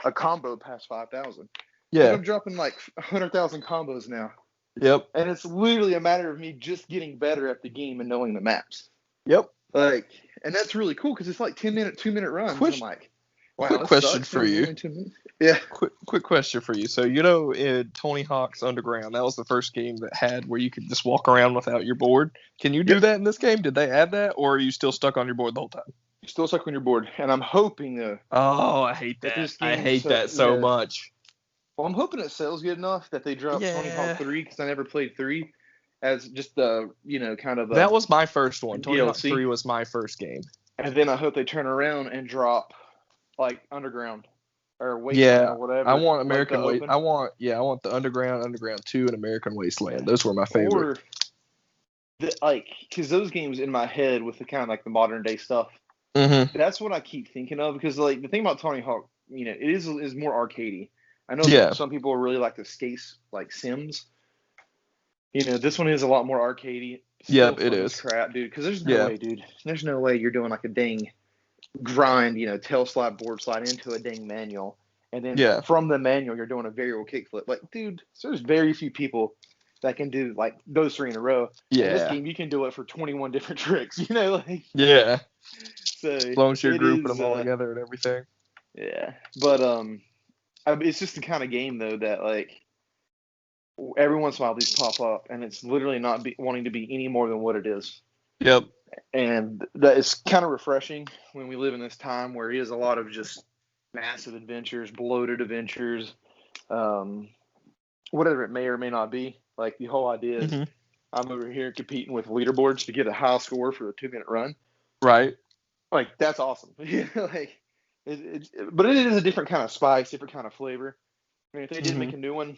a combo past 5,000. Yeah, and I'm dropping like 100,000 combos now. Yep. And it's literally a matter of me just getting better at the game and knowing the maps. Yep. Like, and that's really cool because it's like 2-minute runs. I'm like, wow, quick question for you. Yeah. Quick question for you. So, in Tony Hawk's Underground, that was the first game that had where you could just walk around without your board. Can you do that in this game? Did they add that, or are you still stuck on your board the whole time? You're still stuck on your board, and I'm hoping though. Oh, I hate that. I hate that so much. Well, I'm hoping it sells good enough that they drop Tony Hawk 3 because I never played 3 as just the kind of that was my first one. Tony Hawk 3 was my first game, and then I hope they turn around and drop like Underground or Wasteland or whatever. I want American Wasteland. I want the Underground 2, and American Wasteland. Those were my favorite. Because those games in my head with the kind of like the modern day stuff. Mm-hmm. That's what I keep thinking of because like the thing about Tony Hawk, it is more arcadey. I know some people really like the skates like Sims. This one is a lot more arcadey. Yep, it is. Crap, dude. Because there's no way, dude. There's no way you're doing like a dang grind, tail slide, board slide into a dang manual, and then from the manual you're doing a variable kickflip. Like, dude, there's very few people that can do like those 3 in a row. Yeah. In this game, you can do it for 21 different tricks. Like. Yeah. So clones your group, put them all together and everything. Yeah, but it's just the kind of game though that like every once in a while these pop up, and it's literally not wanting to be any more than what it is. Yep. And that is kind of refreshing when we live in this time where it is a lot of just massive adventures, bloated adventures, whatever it may or may not be. Like the whole idea is I'm over here competing with leaderboards to get a high score for a 2-minute run. Right. Like that's awesome. But it is a different kind of spice, different kind of flavor. I mean, if they did make a new one,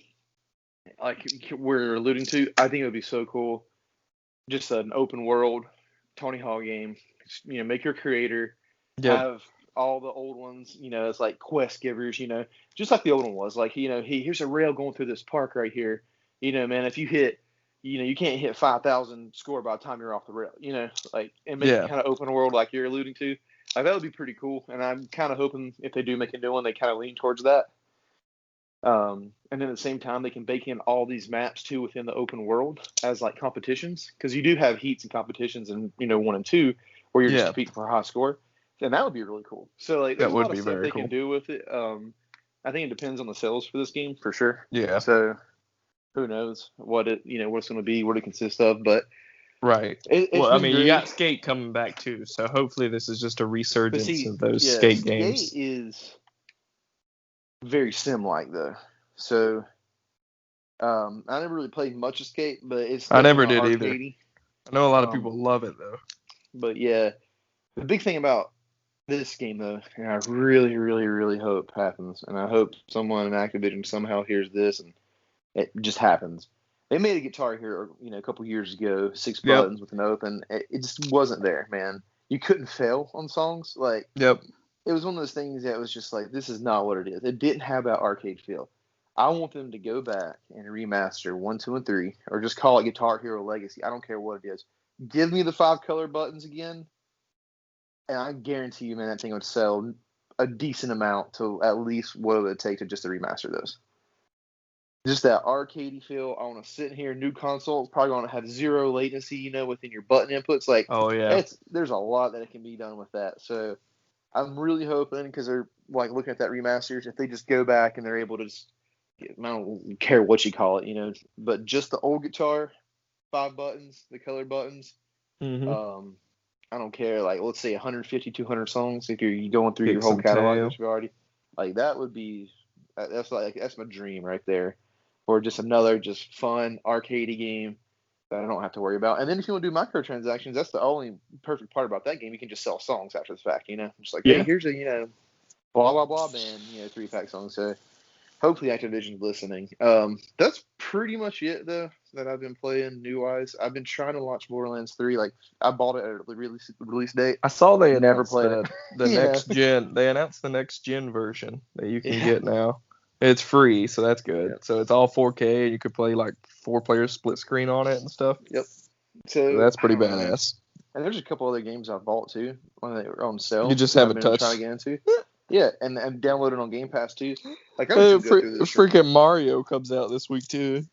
like we're alluding to, I think it would be so cool. Just an open world Tony Hawk game. Make your creator have all the old ones. It's like quest givers. Just like the old one was. Like here's a rail going through this park right here. Man, if you hit, you can't hit 5,000 score by the time you're off the rail. And make it kind of open world like you're alluding to. Like that would be pretty cool. And I'm kind of hoping if they do make a new one, they kind of lean towards that. And then at the same time, they can bake in all these maps too within the open world as like competitions, because you do have heats and competitions in 1 and 2 where you're just competing for a high score, and that would be really cool. So like that would be very cool. They can do with it. I think it depends on the sales for this game for sure. Yeah. So who knows what it what it's going to be, what it consists of, but. Right. I mean, you got Skate coming back too, so hopefully this is just a resurgence of those Skate games. Skate is very sim-like though, so I never really played much of Skate, but it's I never did either. I know a lot of people love it though. But yeah, the big thing about this game though, and I really, really, really hope happens, and I hope someone in Activision somehow hears this and it just happens. They made a Guitar Hero, a couple years ago, 6 buttons with an open. It just wasn't there, man. You couldn't fail on songs. Like, it was one of those things that was just like, this is not what it is. It didn't have that arcade feel. I want them to go back and remaster 1, 2, and 3, or just call it Guitar Hero Legacy. I don't care what it is. Give me the 5 color buttons again, and I guarantee you, man, that thing would sell a decent amount to at least what it would take to just to remaster those. Just that arcadey feel. I want to sit here, new console. It's probably going to have 0 latency, within your button inputs. Like, there's a lot that can be done with that. So I'm really hoping, because they're like looking at that remasters, if they just go back and they're able to just, I don't care what you call it, but just the old guitar, 5 buttons, the color buttons. I don't care. Like, let's say 150, 200 songs. If you're going through your whole catalog, which we already, like, that would be, that's my dream right there. Or just another just fun arcadey game that I don't have to worry about. And then if you want to do microtransactions, that's the only perfect part about that game. You can just sell songs after the fact, Just like, hey, here's a, blah, blah, blah band, 3-pack song. So Hopefully Activision's listening. That's pretty much it though that I've been playing new wise. I've been trying to launch Borderlands 3. Like I bought it at the release date. I saw they Never announced played the next gen. They announced the next gen version that you can get now. It's free, so that's good. Yep. So it's all 4K, and you could play like 4-player split screen on it and stuff. Yep. So that's pretty badass. And there's a couple other games I bought too when they were on sale. You just haven't touched. Trying to get into. Yeah, and downloaded on Game Pass too. Like freaking Mario comes out this week too.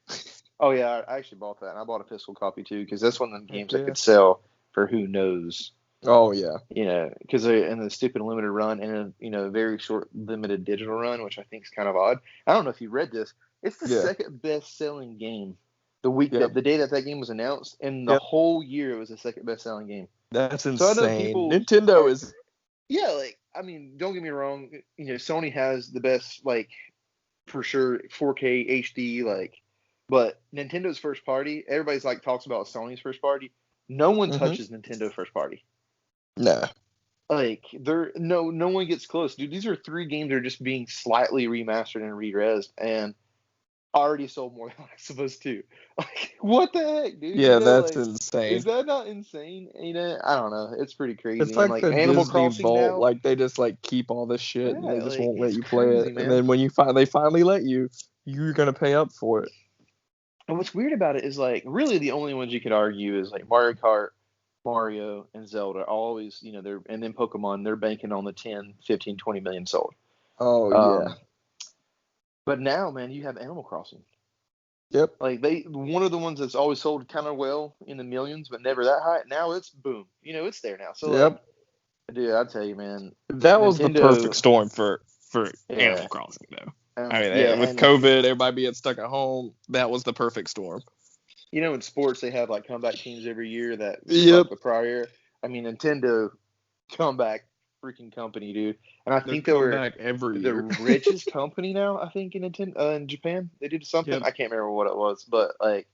Oh yeah, I actually bought that, and I bought a physical copy too because that's one of the games that could sell for who knows. Oh yeah. You know, because they're in the stupid limited run and a very short limited digital run, which I think is kind of odd. I don't know if you read this. It's the second best selling game. The week the day that game was announced, and the whole year it was the second best selling game. That's insane. So Nintendo is. Yeah, like I mean, don't get me wrong. You know, Sony has the best, like for sure, 4K HD, like. But Nintendo's first party, everybody's like talks about Sony's first party. No one touches Nintendo first party. Nah. Like no one gets close, dude. These are 3 games that are just being slightly remastered and re-rezzed, and already sold more than Last of Us 2. Like, what the heck, dude? Yeah, that's insane. Is that not insane? You know, I don't know. It's pretty crazy. It's like the Animal Crossing Vault. Now, like they just like keep all this shit and they just won't let you play it. Man. And then when they finally let you, you're gonna pay up for it. And what's weird about it is like really the only ones you could argue is like Mario Kart, Mario, and Zelda. Always, and then Pokemon. They're banking on the 10, 15, 20 million sold. Oh yeah. But now, man, you have Animal Crossing. Yep. Like one of the ones that's always sold kind of well in the millions, but never that high. Now it's boom. It's there now. So yep. Dude, I tell you, man, that was the perfect storm for Animal Crossing, though. I mean, with COVID, everybody being stuck at home, that was the perfect storm. In sports, they have like comeback teams every year that the prior year. I mean, Nintendo comeback freaking company, dude. And I think they were the richest company now. I think in Japan, they did something. Yep. I can't remember what it was, but like,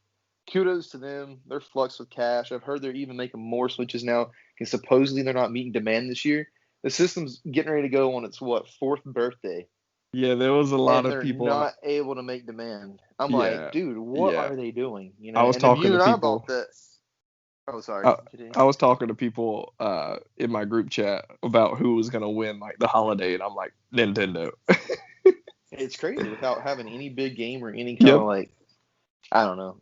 kudos to them. They're flux with cash. I've heard they're even making more Switches now because supposedly they're not meeting demand this year. The system's getting ready to go on its 4th birthday. Yeah, there was a lot of people not able to make demand. I'm like, dude, what are they doing? I was talking to people. Oh, sorry. I was talking to people in my group chat about who was gonna win like the holiday, and I'm like, Nintendo. It's crazy without having any big game or any kind of like, I don't know.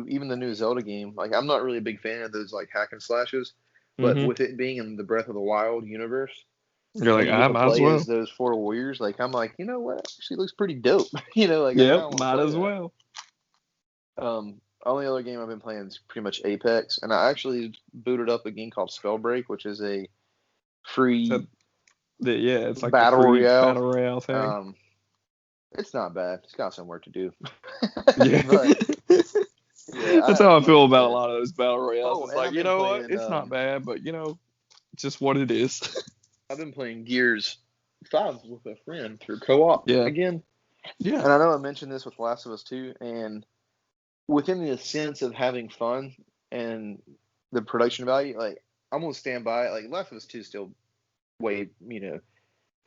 Even the new Zelda game. Like, I'm not really a big fan of those like hack and slashes, but with it being in the Breath of the Wild universe. You're like, I might as well. As those 4 warriors, like I'm like, you know what? Actually, looks pretty dope. Might as well. Only other game I've been playing is pretty much Apex, and I actually booted up a game called Spellbreak, which is a free. It's like battle royale thing. It's not bad. It's got some work to do. That's how I feel about a lot of those battle royales. It's like, you know what? It's not bad, but it's just what it is. I've been playing Gears 5 with a friend through co-op again. Yeah. And I know I mentioned this with Last of Us 2, and within the sense of having fun and the production value, like I'm gonna stand by it. Like Last of Us 2 is still way,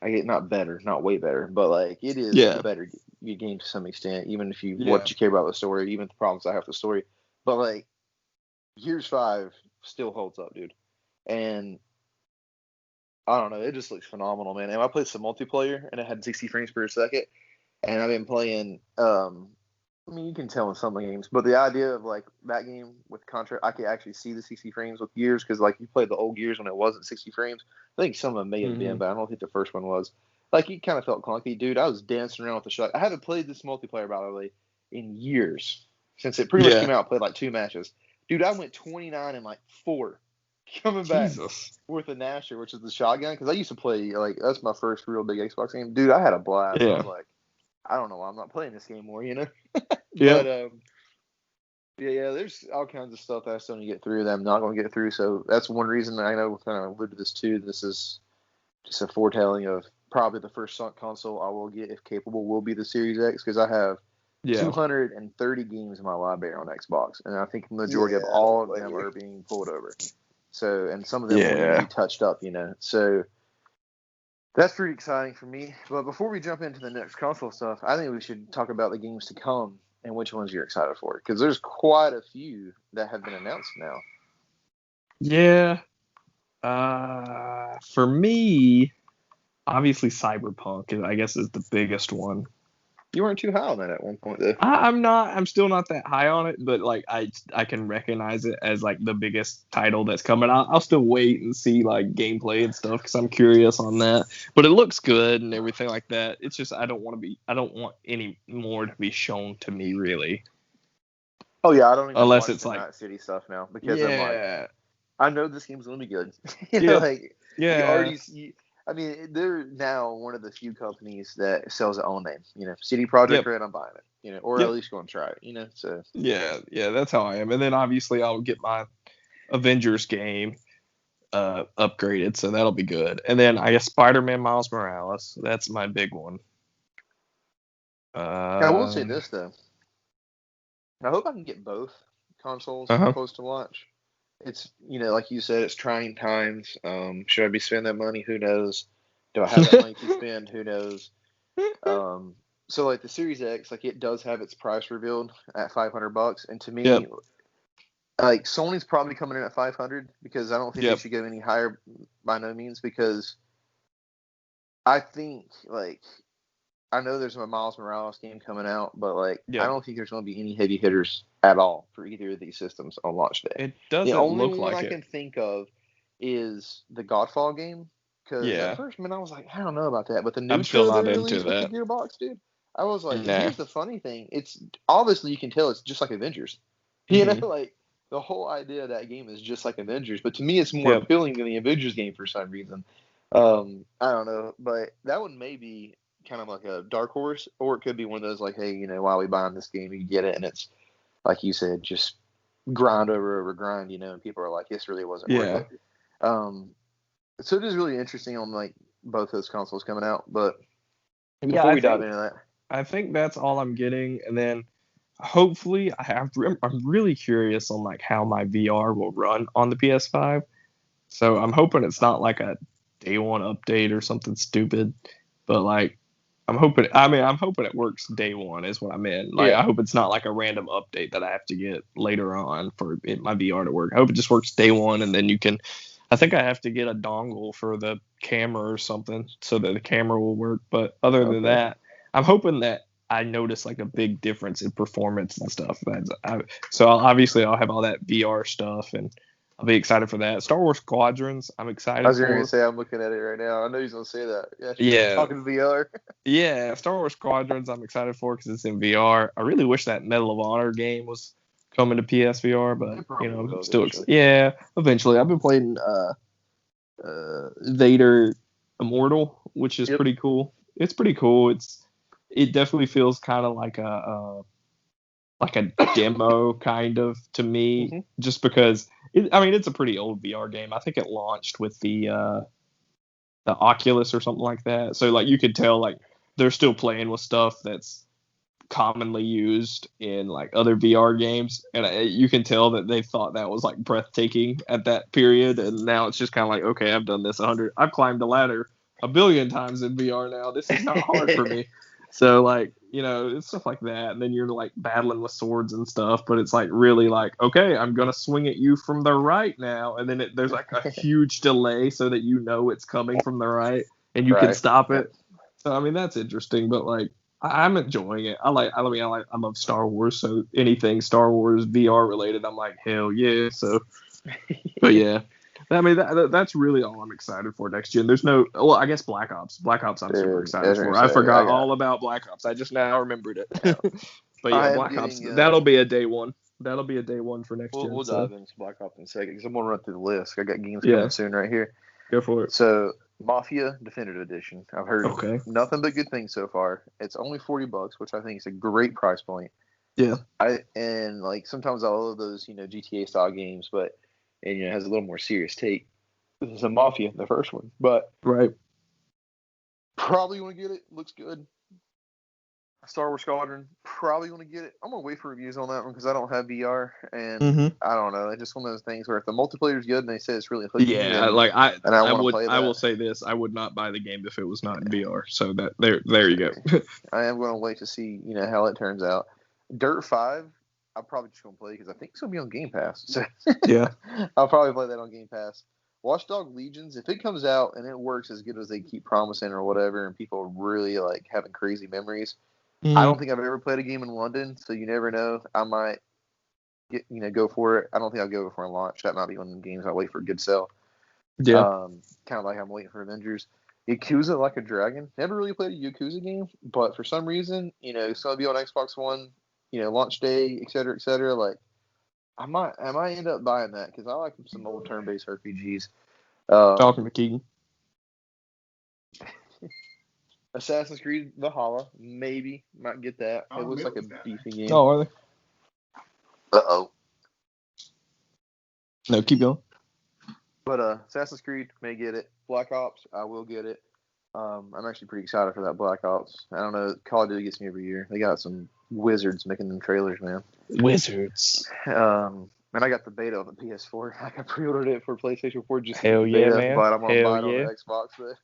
not better, not way better, but like it is a better game to some extent, even if what you care about the story, even the problems I have with the story. But like Gears 5 still holds up, dude. And I don't know, it just looks phenomenal, man. And I played some multiplayer and it had 60 frames per second. And I've been playing you can tell in some of the games, but the idea of like that game with Contra, I could actually see the 60 frames with Gears because like you played the old Gears when it wasn't 60 frames. I think some of them may have been, but I don't think the first one was. Like it kind of felt clunky, dude. I was dancing around with the shot. I haven't played this multiplayer, by the way, in years since it pretty much came out. Played like 2 matches, dude. I went 29 in like 4 coming back with a Nasher, which is the shotgun. Because I used to play that's my first real big Xbox game, dude. I had a blast. I was like, I don't know why I'm not playing this game more, But there's all kinds of stuff that I still need to get through that I'm not going to get through. So that's one reason I know we kind of alluded to this too. This is just a foretelling of probably the first console I will get, if capable, will be the Series X, because I have 230 games in my library on Xbox, and I think the majority of all of them are being pulled over. So, and some of them will be touched up, So That's pretty exciting for me. But before we jump into the next console stuff, I think we should talk about the games to come and which ones you're excited for. Because there's quite a few that have been announced now. Yeah. For me, obviously Cyberpunk, I guess, is the biggest one. You weren't too high on that at one point, though. I'm not. I'm still not that high on it, but like I can recognize it as like the biggest title that's coming out. I'll still wait and see like gameplay and stuff because I'm curious on that. But it looks good and everything like that. It's just I don't want any more to be shown to me really. Oh yeah, I don't even unless watch it's the like Night City stuff now because yeah. I'm like, I know this game's gonna be good. You know, like yeah. You already see. I mean, they're now one of the few companies that sells their own name. You know, CD Projekt Red, I'm buying it. You know, or at least going to try it. You know, so yeah, that's how I am. And then obviously I'll get my Avengers game upgraded, so that'll be good. And then I guess Spider-Man Miles Morales. That's my big one. I will say this though. I hope I can get both consoles close to launch. It's, you know, like you said, it's trying times. Should I be spending that money? Who knows? Do I have that money to spend? Who knows? So like the Series X, like it does have its price revealed at $500, and to me, like Sony's probably coming in at $500 because I don't think they should go any higher by no means, because I think like I know there's a Miles Morales game coming out, but like I don't think there's going to be any heavy hitters at all for either of these systems on launch day. It doesn't the only look one like I can think of is the Godfall game, because at first, man, I was like, I don't know about that, but the new trailer they released with the Gearbox, dude, I was like, and here's the funny thing, it's obviously you can tell it's just like Avengers. You know, like the whole idea of that game is just like Avengers, but to me it's more appealing than the Avengers game for some reason. I don't know, but that one may be kind of like a dark horse, or it could be one of those like, hey, you know, why are we buying this game? You get it, and it's like you said, just grind over grind, you know, and people are like, this really wasn't worth it. So it is really interesting on like both those consoles coming out, but before we dive into that, I think that's all I'm getting, and then hopefully I'm really curious on like how my VR will run on the PS5. So I'm hoping it's not like a day one update or something stupid, but like I'm hoping it works day one is what I meant. Like I hope it's not like a random update that I have to get later on for my VR to work. I hope it just works day one, and then I think I have to get a dongle for the camera or something so that the camera will work. But other than that, I'm hoping that I notice like a big difference in performance and stuff. So I'll have all that VR stuff, and I'll be excited for that. Star Wars Squadrons, I'm excited for. I was going to say, I'm looking at it right now. I know he's going to say that. Yeah. Talking VR. Yeah, Star Wars Squadrons, I'm excited for because it's in VR. I really wish that Medal of Honor game was coming to PSVR, but you know, still, eventually. I've been playing Vader Immortal, which is pretty cool. It's pretty cool. It definitely feels kind of like a demo kind of to me, just because it's a pretty old VR game. I think it launched with the Oculus or something like that. So like you could tell like they're still playing with stuff that's commonly used in like other VR games, and you can tell that they thought that was like breathtaking at that period, and now it's just kind of like, okay, I've done this I've climbed a ladder 1 billion times in VR now. This is not hard for me. So like, you know, it's stuff like that, and then you're like battling with swords and stuff, but it's like really like, okay, I'm gonna swing at you from the right now, and then there's like a huge delay so that you know it's coming from the right and you can stop it. So I mean that's interesting, but like I'm enjoying it. I love Star Wars, so anything Star Wars VR related, I'm like hell yeah. So, but yeah, I mean that's really all I'm excited for next gen. There's no, well, I guess Black Ops. I'm super excited for. I forgot all about Black Ops. I just now remembered it. But yeah, Black Ops. That'll be a day one. That'll be a day one for next gen. We'll dive into Black Ops in a second because I'm gonna run through the list. I got games coming soon right here. Go for it. So Mafia Definitive Edition. I've heard nothing but good things so far. It's only $40, which I think is a great price point. Yeah. And like sometimes I love those, you know, GTA style games, but and it has a little more serious take. This is a Mafia, the first one, but probably want to get it. Looks good. Star Wars Squadron, probably going to get it. I'm going to wait for reviews on that one because I don't have VR, and I don't know. It's just one of those things where if the multiplayer is good and they say it's really hooking me, I will say this: I would not buy the game if it was not in VR. So that there you go. I am going to wait to see how it turns out. Dirt 5, I'm probably just going to play because I think it's going to be on Game Pass. So yeah, I'll probably play that on Game Pass. Watchdog Legions, if it comes out and it works as good as they keep promising or whatever, and people are really like having crazy memories. I don't think I've ever played a game in London, so you never know. I might go for it. I don't think I'll go before launch. That might be one of the games I wait for a good sell. Yeah. Kind of like I'm waiting for Avengers. Yakuza Like a Dragon. Never really played a Yakuza game, but for some reason, it's going to be on Xbox One, launch day, et cetera, like, I might end up buying that because I like some old turn-based RPGs. Talking to Keegan. Assassin's Creed Valhalla, maybe might get that. It looks like a beefy game. Oh, are they? Uh-oh. No, keep going. But Assassin's Creed may get it. Black Ops, I will get it. I'm actually pretty excited for that Black Ops. I don't know. Call of Duty gets me every year. They got some wizards making them trailers, man. Wizards. And I got the beta on the PS4. Like I pre-ordered it for PlayStation 4 just Hell the yeah, beta, man. but I'm gonna buy it yeah. on the Xbox.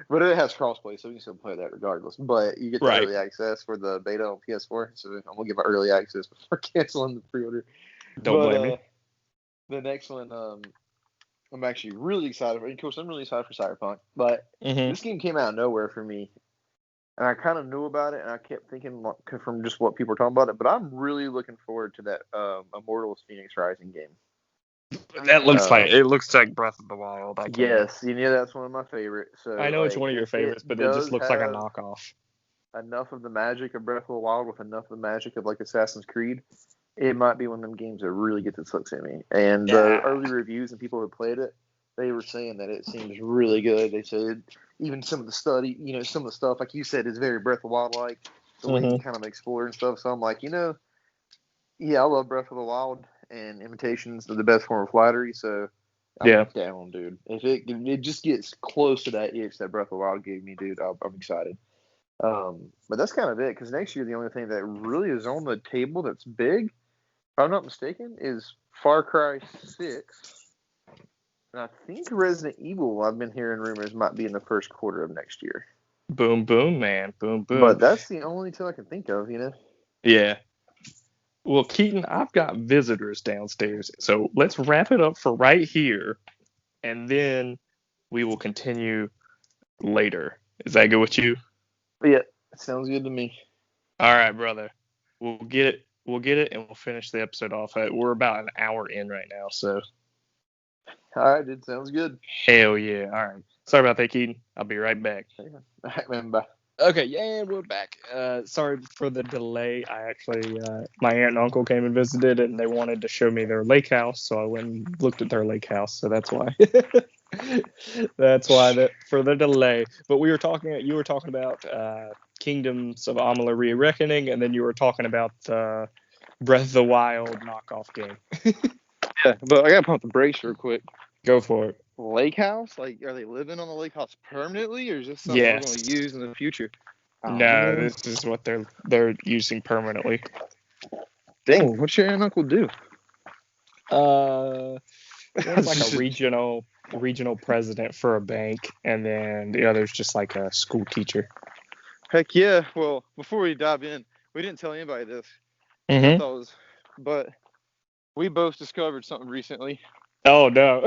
But it has crossplay, so you can still play that regardless. But you get the early access for the beta on PS4, so I'm gonna get my early access before canceling the pre-order. Don't blame me. The next one, I'm actually really excited for. Of course, I'm really excited for Cyberpunk, but this game came out of nowhere for me, and I kind of knew about it, and I kept thinking from just what people were talking about it. But I'm really looking forward to that Immortals Phoenix Rising game. That looks like Breath of the Wild. Yes, that's one of my favorites. So I know it's one of your favorites, but it just looks like a knockoff. Enough of the magic of Breath of the Wild with enough of the magic of like Assassin's Creed. It might be one of them games that really gets its hooks in me. And the early reviews and people who played it, they were saying that it seems really good. They said even some of the some of the stuff, like you said, is very Breath of the Wild-like, the way you kind of explore and stuff. So I'm like, I love Breath of the Wild, and imitations are the best form of flattery. So I'm down, dude. If it just gets close to that itch that Breath of the Wild gave me, dude, I'm excited. But that's kind of it, because next year the only thing that really is on the table that's big, if I'm not mistaken, is Far Cry 6. And I think Resident Evil, I've been hearing rumors, might be in the first quarter of next year. Boom, boom, man. Boom, boom. But that's the only two I can think of, Yeah. Well, Keaton, I've got visitors downstairs. So let's wrap it up for right here, and then we will continue later. Is that good with you? Yeah, it sounds good to me. All right, brother. We'll get it, and we'll finish the episode off. We're about an hour in right now, so. All right, dude. Sounds good. Hell yeah. All right. Sorry about that, Keaton. I'll be right back. All right, man. Bye. Okay, yeah, we're back. Sorry for the delay. I actually, my aunt and uncle came and visited, and they wanted to show me their lake house, so I went and looked at their lake house, so that's why. That's why for the delay. But you were talking about Kingdoms of Amalur Re-Reckoning, and then you were talking about Breath of the Wild knockoff game. Yeah, but I gotta pump the brakes real quick. Go for it. Lake house? Like, are they living on the lake house permanently, or is this something we're going to use in the future? No, this is what they're using permanently. Dang, what's your aunt and uncle do? One's like a regional president for a bank, and then the other's just like a school teacher. Heck yeah. Well, before we dive in, we didn't tell anybody this. But we both discovered something recently. Oh, no.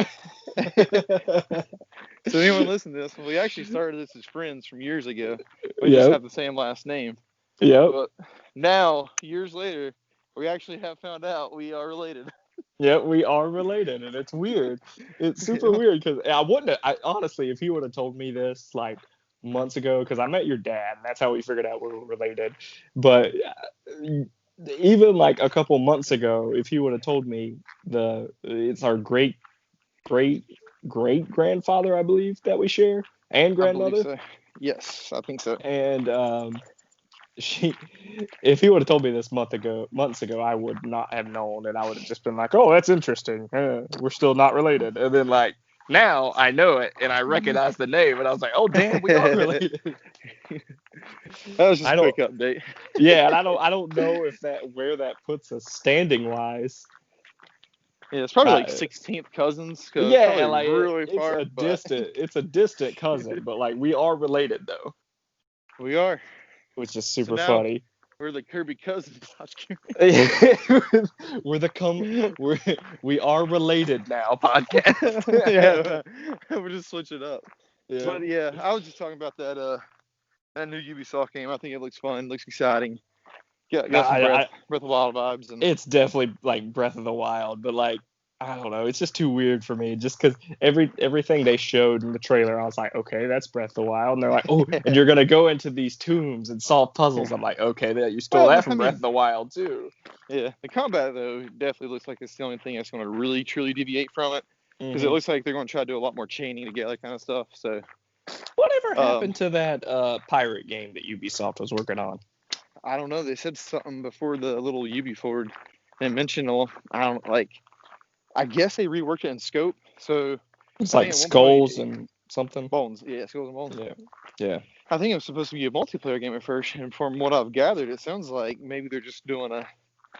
So anyone listen to this, we actually started this as friends from years ago. We just have the same last name. Yep. But now, years later, we actually have found out we are related. Yeah, we are related, and it's weird. It's super weird, because honestly, if you would have told me this like months ago, because I met your dad, and that's how we figured out we were related. But even like a couple months ago, if you would have told me it's our great grandfather, I believe, that we share, and grandmother. So. Yes, I think so. And if he would have told me this months ago, I would not have known, and I would have just been like, "Oh, that's interesting. We're still not related." And then like now I know it, and I recognize the name, and I was like, "Oh, damn, we are related." That was just a quick update. Yeah, and I don't know if where that puts us standing wise. Yeah, it's probably like 16th cousins. Yeah, like really far. It's a distant cousin, but like we are related though. We are, which is super funny. We're the Kirby cousins. We are related now podcast. Yeah, we'll just switch it up. Yeah. But yeah, I was just talking about that new Ubisoft game. I think it looks fun, looks exciting. Got some Breath of the Wild vibes. And it's definitely like Breath of the Wild, but like I don't know, it's just too weird for me. Just because everything they showed in the trailer, I was like, okay, that's Breath of the Wild, and they're like, oh, and you're gonna go into these tombs and solve puzzles. I'm like, okay, you stole that from Breath of the Wild too. Yeah, the combat though definitely looks like it's the only thing that's going to really truly deviate from it, because it looks like they're going to try to do a lot more chaining together kind of stuff. So, whatever happened to that pirate game that Ubisoft was working on? I don't know. They said something before the little Ubi Forward. They mentioned I guess they reworked it in scope. So it's like skulls and something. Bones, yeah, skulls and bones. Yeah. I think it was supposed to be a multiplayer game at first, and from what I've gathered, it sounds like maybe they're just doing a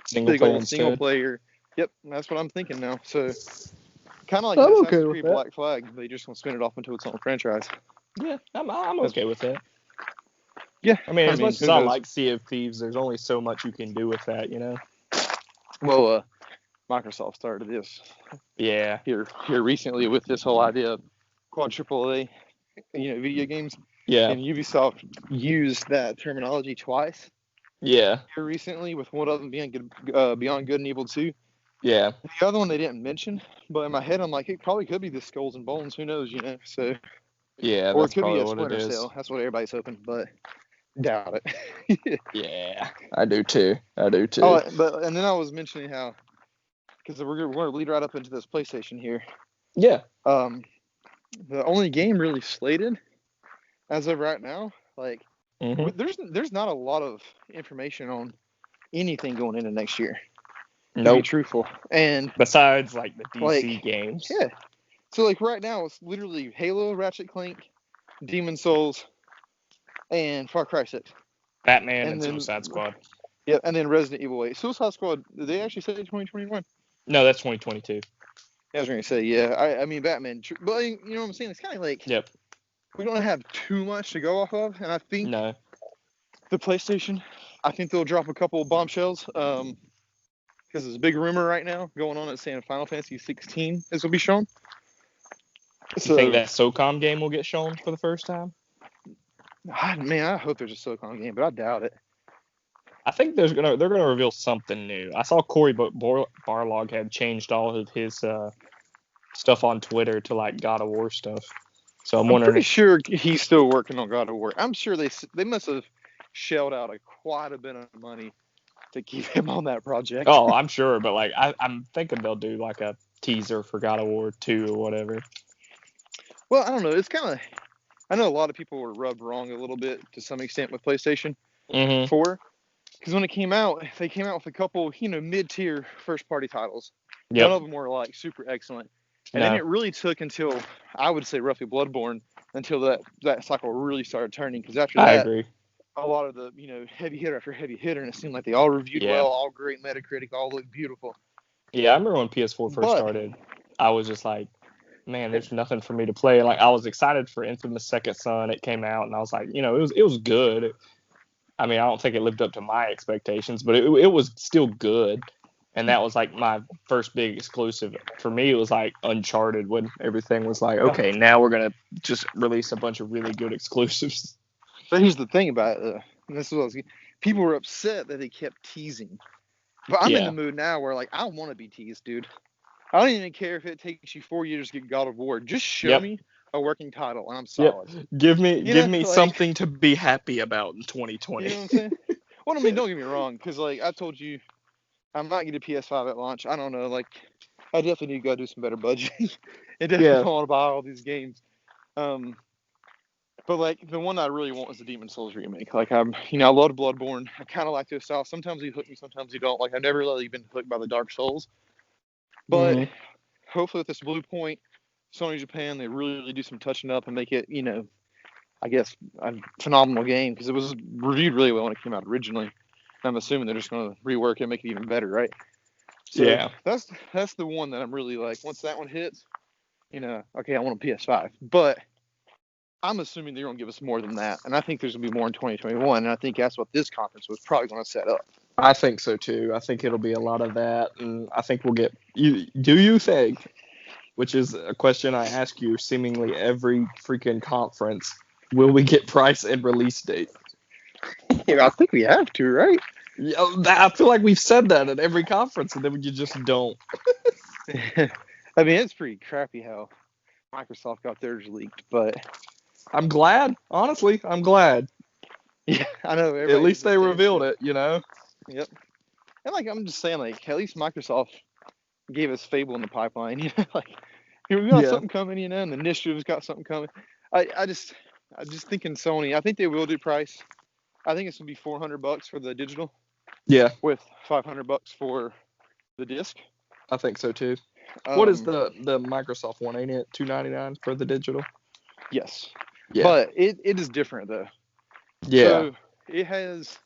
single player. Yep, that's what I'm thinking now. So kind of like Assassin's Creed Black Flag, they just want to spin it off into its own franchise. Yeah, I'm okay with that. Yeah, I mean, as much as I like Sea of Thieves, there's only so much you can do with that, you know. Well, Microsoft started this. Yeah. Here recently with this whole idea of quad AAA, video games. Yeah. And Ubisoft used that terminology twice. Yeah. Here recently, with one of them being Beyond Good and Evil 2. Yeah. The other one they didn't mention, but in my head I'm like, it probably could be the Skulls and Bones. Who knows, So. Yeah. Or it could be a Splinter Cell. That's what everybody's hoping, but doubt it. Yeah, I do too. Oh, and then I was mentioning how, because we're going to lead right up into this PlayStation here. Yeah. The only game really slated as of right now, like, there's not a lot of information on anything going into next year. To be truthful. And besides like the DC games. Yeah. So like right now it's literally Halo, Ratchet Clank, Demon Souls, and Far Cry 6. Batman and Suicide Squad. Yeah, and then Resident Evil 8. Suicide Squad, did they actually say 2021? No, that's 2022. I was going to say, yeah. I mean, Batman. But you know what I'm saying? It's kind of like we don't have too much to go off of. And I think the PlayStation, I think they'll drop a couple of bombshells. Because there's a big rumor right now going on that's saying Final Fantasy 16 is will be shown. You think that SOCOM game will get shown for the first time? Man, I hope there's a SOCOM game, but I doubt it. I think they're gonna reveal something new. I saw Cory Barlog had changed all of his stuff on Twitter to like God of War stuff. So I'm wondering. Pretty sure he's still working on God of War. I'm sure they must have shelled out quite a bit of money to keep him on that project. Oh, I'm sure, but like I'm thinking they'll do like a teaser for God of War 2 or whatever. Well, I don't know. It's kind of, I know a lot of people were rubbed wrong a little bit to some extent with PlayStation 4. Because when it came out, they came out with a couple, mid-tier first-party titles. Yep. None of them were like super excellent. And then it really took until, I would say roughly Bloodborne, until that cycle really started turning. Because after that, I agree. A lot of the, heavy hitter after heavy hitter, and it seemed like they all reviewed well, all great Metacritic, all looked beautiful. Yeah, I remember when PS4 first started, I was just like, man, there's nothing for me to play. Like, I was excited for Infamous Second Son. It came out, and I was like, it was good. I mean, I don't think it lived up to my expectations, but it was still good. And that was like my first big exclusive. For me, it was like Uncharted, when everything was like, okay, now we're going to just release a bunch of really good exclusives. But here's the thing about it, and this was people were upset that they kept teasing. But I'm in the mood now where, like, I want to be teased, dude. I don't even care if it takes you 4 years to get God of War. Just show me a working title, and I'm solid. Give me something to be happy about in 2020. You know what I'm saying? Well, I mean, don't get me wrong, because, like, I told you, I might get a PS5 at launch. I don't know. Like, I definitely need to go do some better budgeting. I definitely don't want to buy all these games. But, like, the one I really want is the Demon Souls remake. Like, I love Bloodborne. I kind of like this style. Sometimes you hook me, sometimes you don't. Like, I've never really been hooked by the Dark Souls. But hopefully with this Blue Point, Sony Japan, they really do some touching up and make it, I guess, a phenomenal game because it was reviewed really well when it came out originally. I'm assuming they're just going to rework it and make it even better, right? So yeah. That's the one that I'm really like, once that one hits, okay, I want a PS5. But I'm assuming they're going to give us more than that. And I think there's going to be more in 2021. And I think that's what this conference was probably going to set up. I think so, too. I think it'll be a lot of that. And I think we'll get... Do you think, which is a question I ask you seemingly every freaking conference, will we get price and release date? Yeah, I think we have to, right? Yeah, I feel like we've said that at every conference, and then you just don't. I mean, it's pretty crappy how Microsoft got theirs leaked, but I'm glad. Honestly, I'm glad. Yeah, I know. At least they revealed it, Yep. And I'm just saying, at least Microsoft gave us Fable in the pipeline. Here we got something coming, and the Initiative's got something coming. I'm just thinking Sony. I think they will do price. I think it's gonna be $400 for the digital. Yeah. With $500 for the disc. I think so too. What is the Microsoft one? Ain't it $299 for the digital? Yes. Yeah. But it is different though. Yeah. So it has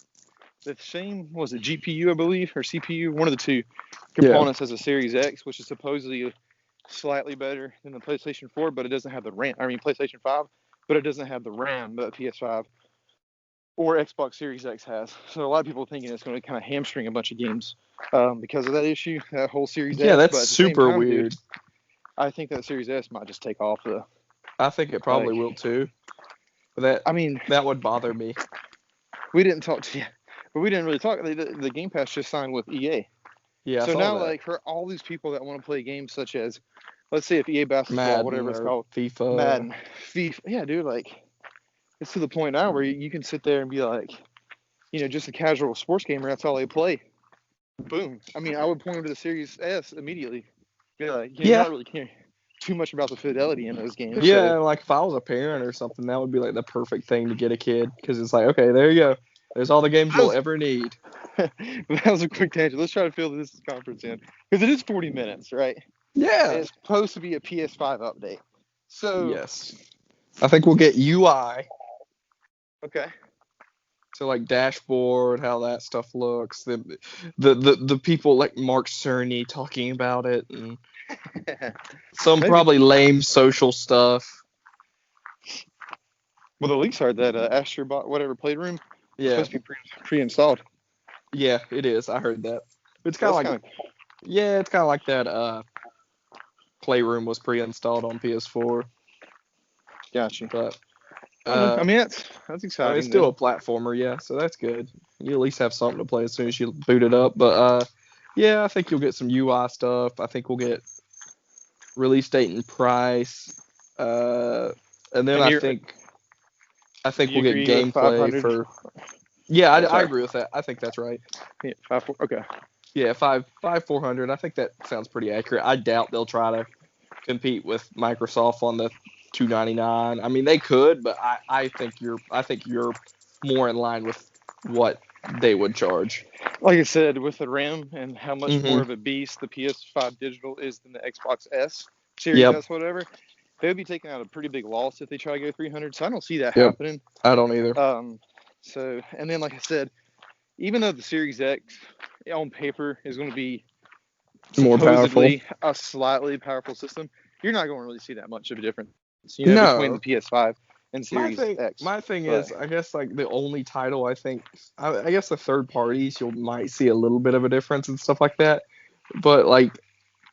the same, GPU, I believe, or CPU, one of the two components as a Series X, which is supposedly slightly better than the PlayStation 4, but it doesn't have the RAM. PlayStation 5, but it doesn't have the RAM that PS5 or Xbox Series X has. So a lot of people are thinking it's going to kind of hamstring a bunch of games because of that issue, that whole Series X. Yeah, that's super weird. Dude, I think that Series S might just take off though. I think it probably will too. But that would bother me. We didn't really talk. The Game Pass just signed with EA. Yeah. So now, for all these people that want to play games such as, let's say, if EA Basketball, Madden, whatever it's called, FIFA, Madden, FIFA. Yeah, dude. It's to the point now where you can sit there and be like, just a casual sports gamer. That's all they play. Boom. I would point them to the Series S immediately. Be like, you not really care too much about the fidelity in those games. Yeah, so. If I was a parent or something, that would be the perfect thing to get a kid because it's okay, there you go. There's all the games you'll ever need. That was a quick tangent. Let's try to fill this conference in because it is 40 minutes, right? Yeah. And it's supposed to be a PS5 update. So yes, I think we'll get UI. Okay. So dashboard, how that stuff looks, the people like Mark Cerny talking about it, and some probably lame social stuff. Well, the leaks are that Astrobot, whatever Playroom, is supposed to be pre-installed. Yeah, it is. I heard that. It's kind of it's kind of like that. Playroom was pre-installed on PS4. Gotcha. But that's exciting. It's still a platformer, yeah. So that's good. You at least have something to play as soon as you boot it up. But I think you'll get some UI stuff. I think we'll get release date and price. And then I think we'll get gameplay for. Yeah, I agree with that. I think that's right. Yeah, 5-4. Okay. Yeah, 400. I think that sounds pretty accurate. I doubt they'll try to compete with Microsoft on the $299. They could, but I think you're more in line with what they would charge. Like I said, with the RAM and how much more of a beast the PS5 digital is than the Xbox S Series S, whatever, they would be taking out a pretty big loss if they try to go 300. So I don't see that happening. I don't either. So, and then like I said, even though the Series X on paper is going to be more powerful, a slightly powerful system, you're not going to really see that much of a difference. Between the PS5 and Series X. My thing is, I guess the only title I guess the third parties you might see a little bit of a difference and stuff like that, but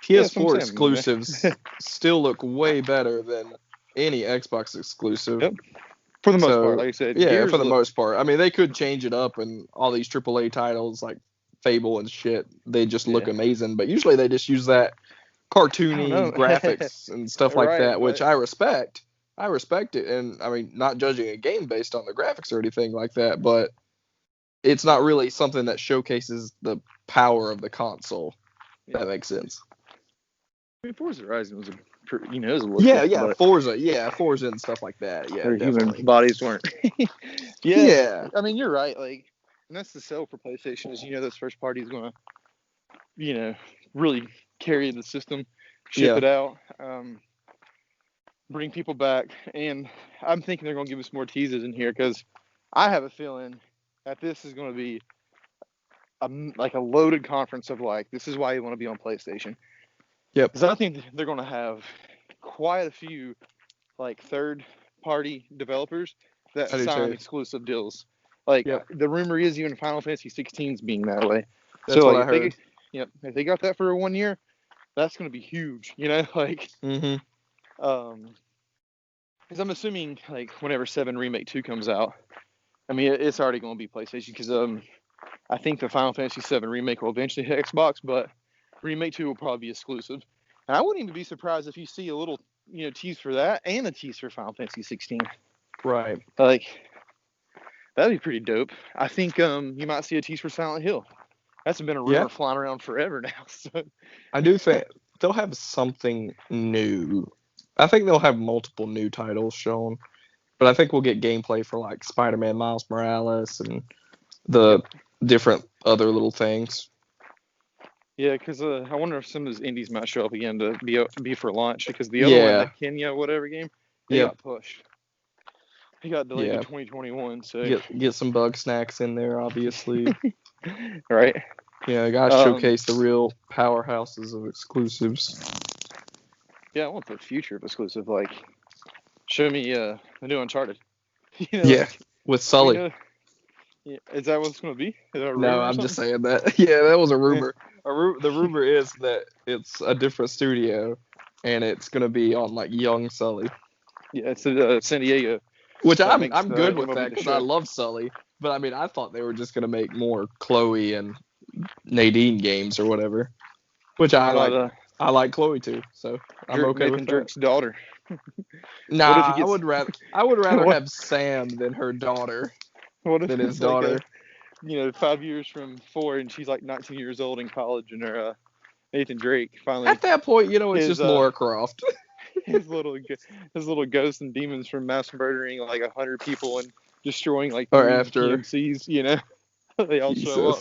PS4 exclusives still look way better than any Xbox exclusive. Yep. For the most part, like I said. Yeah, for the most part. They could change it up and all these AAA titles like Fable and shit, they just look amazing, but usually they just use that cartoony graphics and stuff like that, which I respect. I respect it, and not judging a game based on the graphics or anything like that, but it's not really something that showcases the power of the console. If that makes sense. Forza Horizon was Forza and stuff like that. Yeah, human bodies weren't. You're right. And that's the sell for PlayStation is this first party is going to really carry the system, ship it out. bring people back, and I'm thinking they're going to give us more teasers in here because I have a feeling that this is going to be like a loaded conference of like, this is why you want to be on PlayStation. Yep. Because I think they're going to have quite a few like third-party developers that sign exclusive deals. Like the rumor is even Final Fantasy 16 is being that way. That's what I heard. If they got that for 1 year, that's going to be huge. You know, like. Because I'm assuming like whenever 7 Remake 2 comes out, I mean it's already going to be PlayStation because I think the Final Fantasy 7 Remake will eventually hit Xbox, but Remake 2 will probably be exclusive. And I wouldn't even be surprised if you see a little tease for that and a tease for Final Fantasy 16. Right. Like that'd be pretty dope. I think you might see a tease for Silent Hill. That's been a rumor flying around forever now. So. I do think they'll have something new. I think they'll have multiple new titles shown, but I think we'll get gameplay for like Spider-Man Miles Morales and the different other little things. Yeah, because I wonder if some of those indies might show up again to be for launch because the other one, that Kenya whatever game, got pushed. He got delayed to 2021. So get some bug snacks in there, obviously. Right. Yeah, I gotta showcase the real powerhouses of exclusives. Yeah, I want the future of exclusive. Like, show me the new Uncharted. With Sully. Is that what it's going to be? No, I'm just saying that. Yeah, that was a rumor. The rumor is that it's a different studio, and it's going to be on, like, young Sully. Yeah, it's San Diego. Which I'm good with that, because I love Sully. But, I mean, I thought they were just going to make more Chloe and Nadine games or whatever. Which I like. I like Chloe too, so I'm okay with that. Drake's daughter. Nah, I would rather have Sam than her daughter. Than his daughter. Like 5 years from 4, and she's like 19 years old in college, and her Nathan Drake finally. At that point, it's just Lara Croft. his little ghosts and demons from mass murdering like 100 people and destroying like PMCs. They all show up.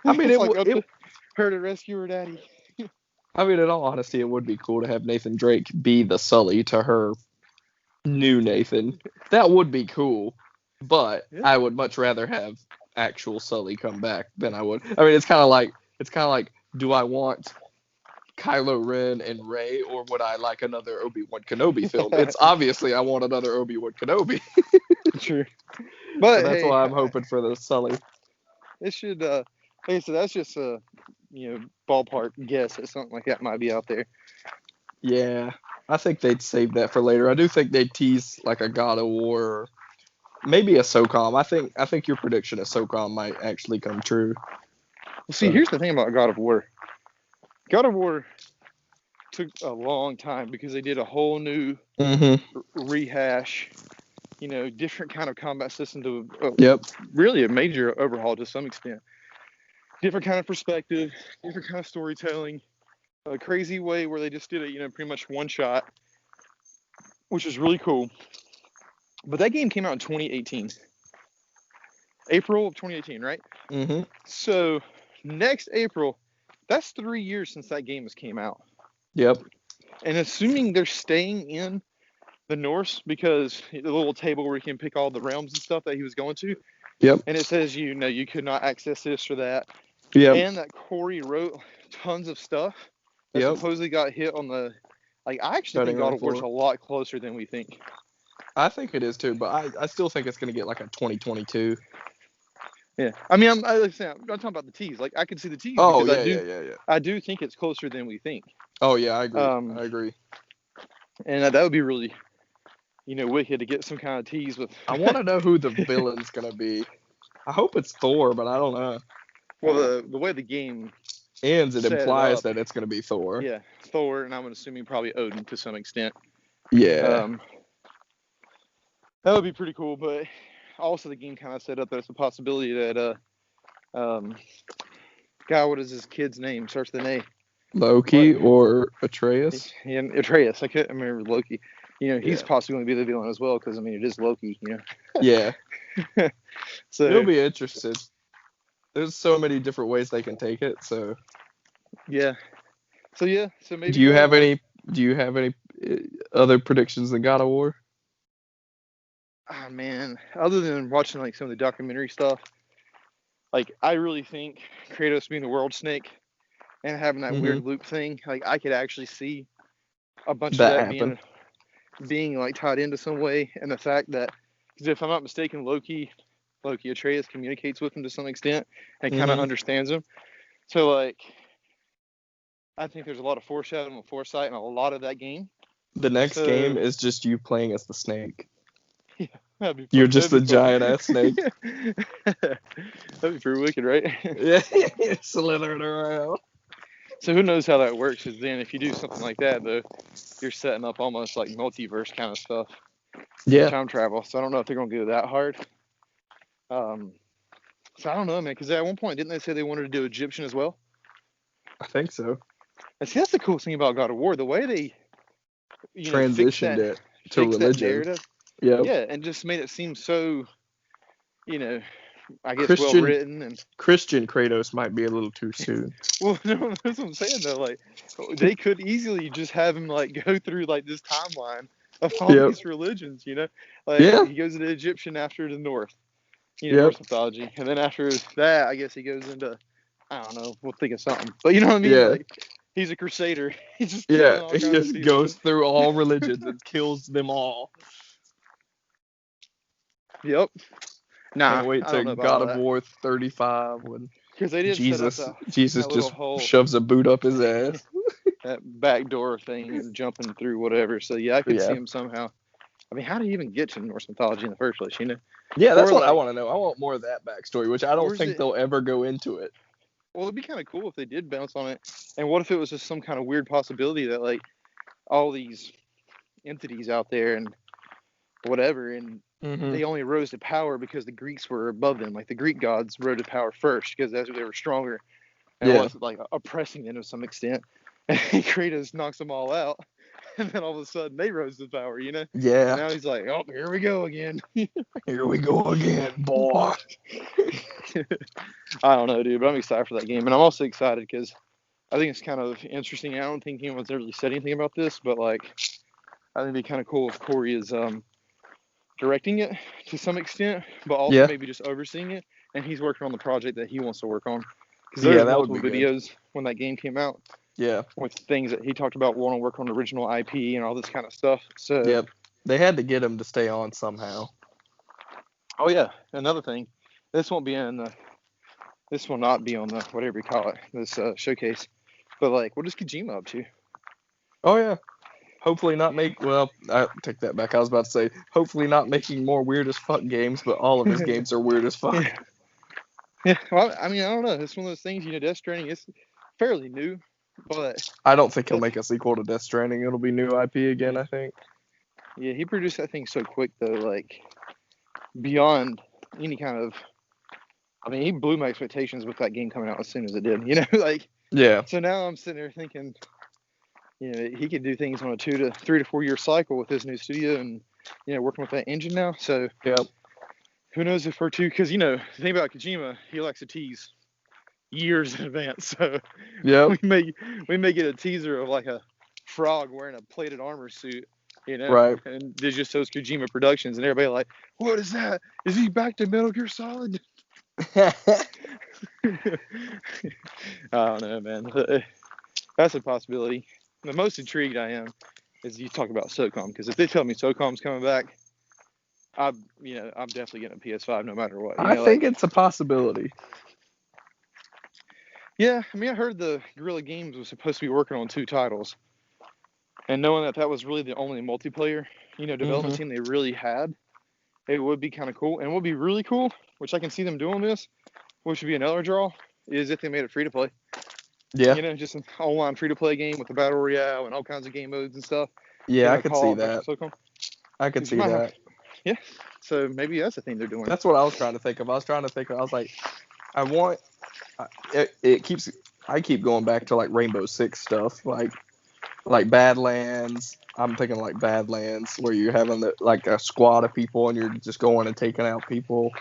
I mean, it her to rescue her daddy. I mean, in all honesty, it would be cool to have Nathan Drake be the Sully to her new Nathan. That would be cool, but I would much rather have actual Sully come back than I would. I mean, it's kind of like, do I want Kylo Ren and Rey, or would I like another Obi-Wan Kenobi film? It's obviously I want another Obi-Wan Kenobi. True, but that's why I'm hoping for the Sully. It should. Like I said, that's just a ballpark guess that something like that might be out there. Yeah, I think they'd save that for later. I do think they'd tease like a God of War, or maybe a SOCOM. I think your prediction of SOCOM might actually come true. Well, see, here's the thing about God of War. God of War took a long time because they did a whole new rehash, different kind of combat system to really a major overhaul to some extent. Different kind of perspective, different kind of storytelling, a crazy way where they just did it, pretty much one shot, which is really cool. But that game came out in 2018. April of 2018, right? Mm-hmm. So next April, that's 3 years since that game has came out. Yep. And assuming they're staying in the Norse, because the little table where you can pick all the realms and stuff that he was going to. Yep. And it says, you could not access this or that. Yep. And that Corey wrote tons of stuff that supposedly got hit on the. Like, I actually think God of War is a lot closer than we think. I think it is too, but I still think it's going to get like a 2022. Yeah. I mean, I'm talking about the tease. Like, I can see the tease. Oh, yeah. I do think it's closer than we think. Oh, yeah, I agree. I agree. And that would be really, wicked to get some kind of tease with. I want to know who the villain's going to be. I hope it's Thor, but I don't know. Well, the way the game ends, it implies that it's going to be Thor. Yeah, Thor, and I'm assuming probably Odin to some extent. Yeah. That would be pretty cool, but also the game kind of set up there's a possibility that what is his kid's name? Starts with an A. Loki or Atreus? Yeah, Atreus. I couldn't remember Loki. He's possibly going to be the villain as well because, it is Loki, Yeah. So it'll be interesting. There's so many different ways they can take it, so. Yeah. So maybe. Do you have any other predictions than God of War? Ah, man. Other than watching like some of the documentary stuff, like I really think Kratos being the world snake and having that weird loop thing, like I could actually see a bunch of that being like tied into some way, and the fact that, because if I'm not mistaken, Loki Atreus communicates with him to some extent and kind of understands him. So like, I think there's a lot of foreshadowing and foresight in a lot of that game. The next game is just you playing as the snake. Yeah, that'd be fun. You're just a giant ass snake. That'd be pretty wicked, right? Yeah, slithering around. So who knows how that works? Because then if you do something like that, though, you're setting up almost like multiverse kind of stuff. Yeah. Time travel. So I don't know if they're gonna go that hard. So I don't know, man. Because at one point, didn't they say they wanted to do Egyptian as well? I think so. And see, that's the cool thing about God of War. The way they transitioned it to religion. Yeah, and just made it seem so, I guess Christian, well written. And Christian Kratos might be a little too soon. Well, no, that's what I'm saying though. Like, they could easily just have him like go through like this timeline of all these religions. Like he goes into Egyptian after the North, Norse mythology, and then after that, I guess he goes into, I don't know, we'll think of something. But you know what I mean? Yeah. Like, he's a crusader. He just goes through all religions and kills them all. Yep. Nah. Can't wait till God of War 35 when they did Jesus just hole, shoves a boot up his ass. That back door thing and jumping through whatever. So yeah, I could see him somehow. I mean, how do you even get to Norse mythology in the first place? Yeah, that's what I want to know. I want more of that backstory, which I don't think they'll ever go into it. Well, it'd be kind of cool if they did bounce on it. And what if it was just some kind of weird possibility that like all these entities out there and whatever, and they only rose to power because the Greeks were above them. Like the Greek gods rose to power first because they were stronger and was like oppressing them to some extent. And Kratos knocks them all out, and then all of a sudden they rose to power. Yeah. And now he's like, oh, here we go again. Here we go again, boy. I don't know, dude, but I'm excited for that game, and I'm also excited because I think it's kind of interesting. I don't think anyone's really said anything about this, but like, I think it'd be kind of cool if Corey is directing it to some extent, but also maybe just overseeing it, and he's working on the project that he wants to work on. Because there's multiple videos when that game came out. Yeah. With things that he talked about wanting to work on original IP and all this kind of stuff. So they had to get him to stay on somehow. Oh yeah, another thing. This will not be on the whatever you call it, this showcase. But like, what is Kojima up to? Oh yeah. Hopefully not I take that back. I was about to say, hopefully not making more weird as fuck games, but all of his games are weird as fuck. Yeah, well, I mean, I don't know. It's one of those things, Death Stranding is fairly new, but I don't think he'll make a sequel to Death Stranding. It'll be new IP again, I think. Yeah, he produced that thing so quick, though, like, beyond any kind of... I mean, he blew my expectations with that game coming out as soon as it did, like... Yeah. So now I'm sitting there thinking... he could do things on a 3 to 4 year cycle with his new studio and, working with that engine now. So, who knows if we're because, the thing about Kojima, he likes to tease years in advance. So, we may get a teaser of like a frog wearing a plated armor suit, right? And there's just those Kojima Productions, and everybody like, what is that? Is he back to Metal Gear Solid? I don't know, man. That's a possibility. The most intrigued I am is you talk about SOCOM, because if they tell me SOCOM's coming back, I'm definitely getting a PS5 no matter what. I think it's a possibility. Yeah, I mean, I heard the Guerrilla Games was supposed to be working on 2 titles, and knowing that was really the only multiplayer, development team they really had, it would be kind of cool. And what would be really cool, which I can see them doing this, which would be another draw, is if they made it free to play. Yeah. Just an online free-to-play game with the Battle Royale and all kinds of game modes and stuff. Yeah, I could see that. I could see that. Yeah. So maybe that's the thing they're doing. That's what I was trying to think of. I was like, I keep going back to like Rainbow Six stuff, like Badlands. I'm thinking like Badlands, where you're having like a squad of people and you're just going and taking out people.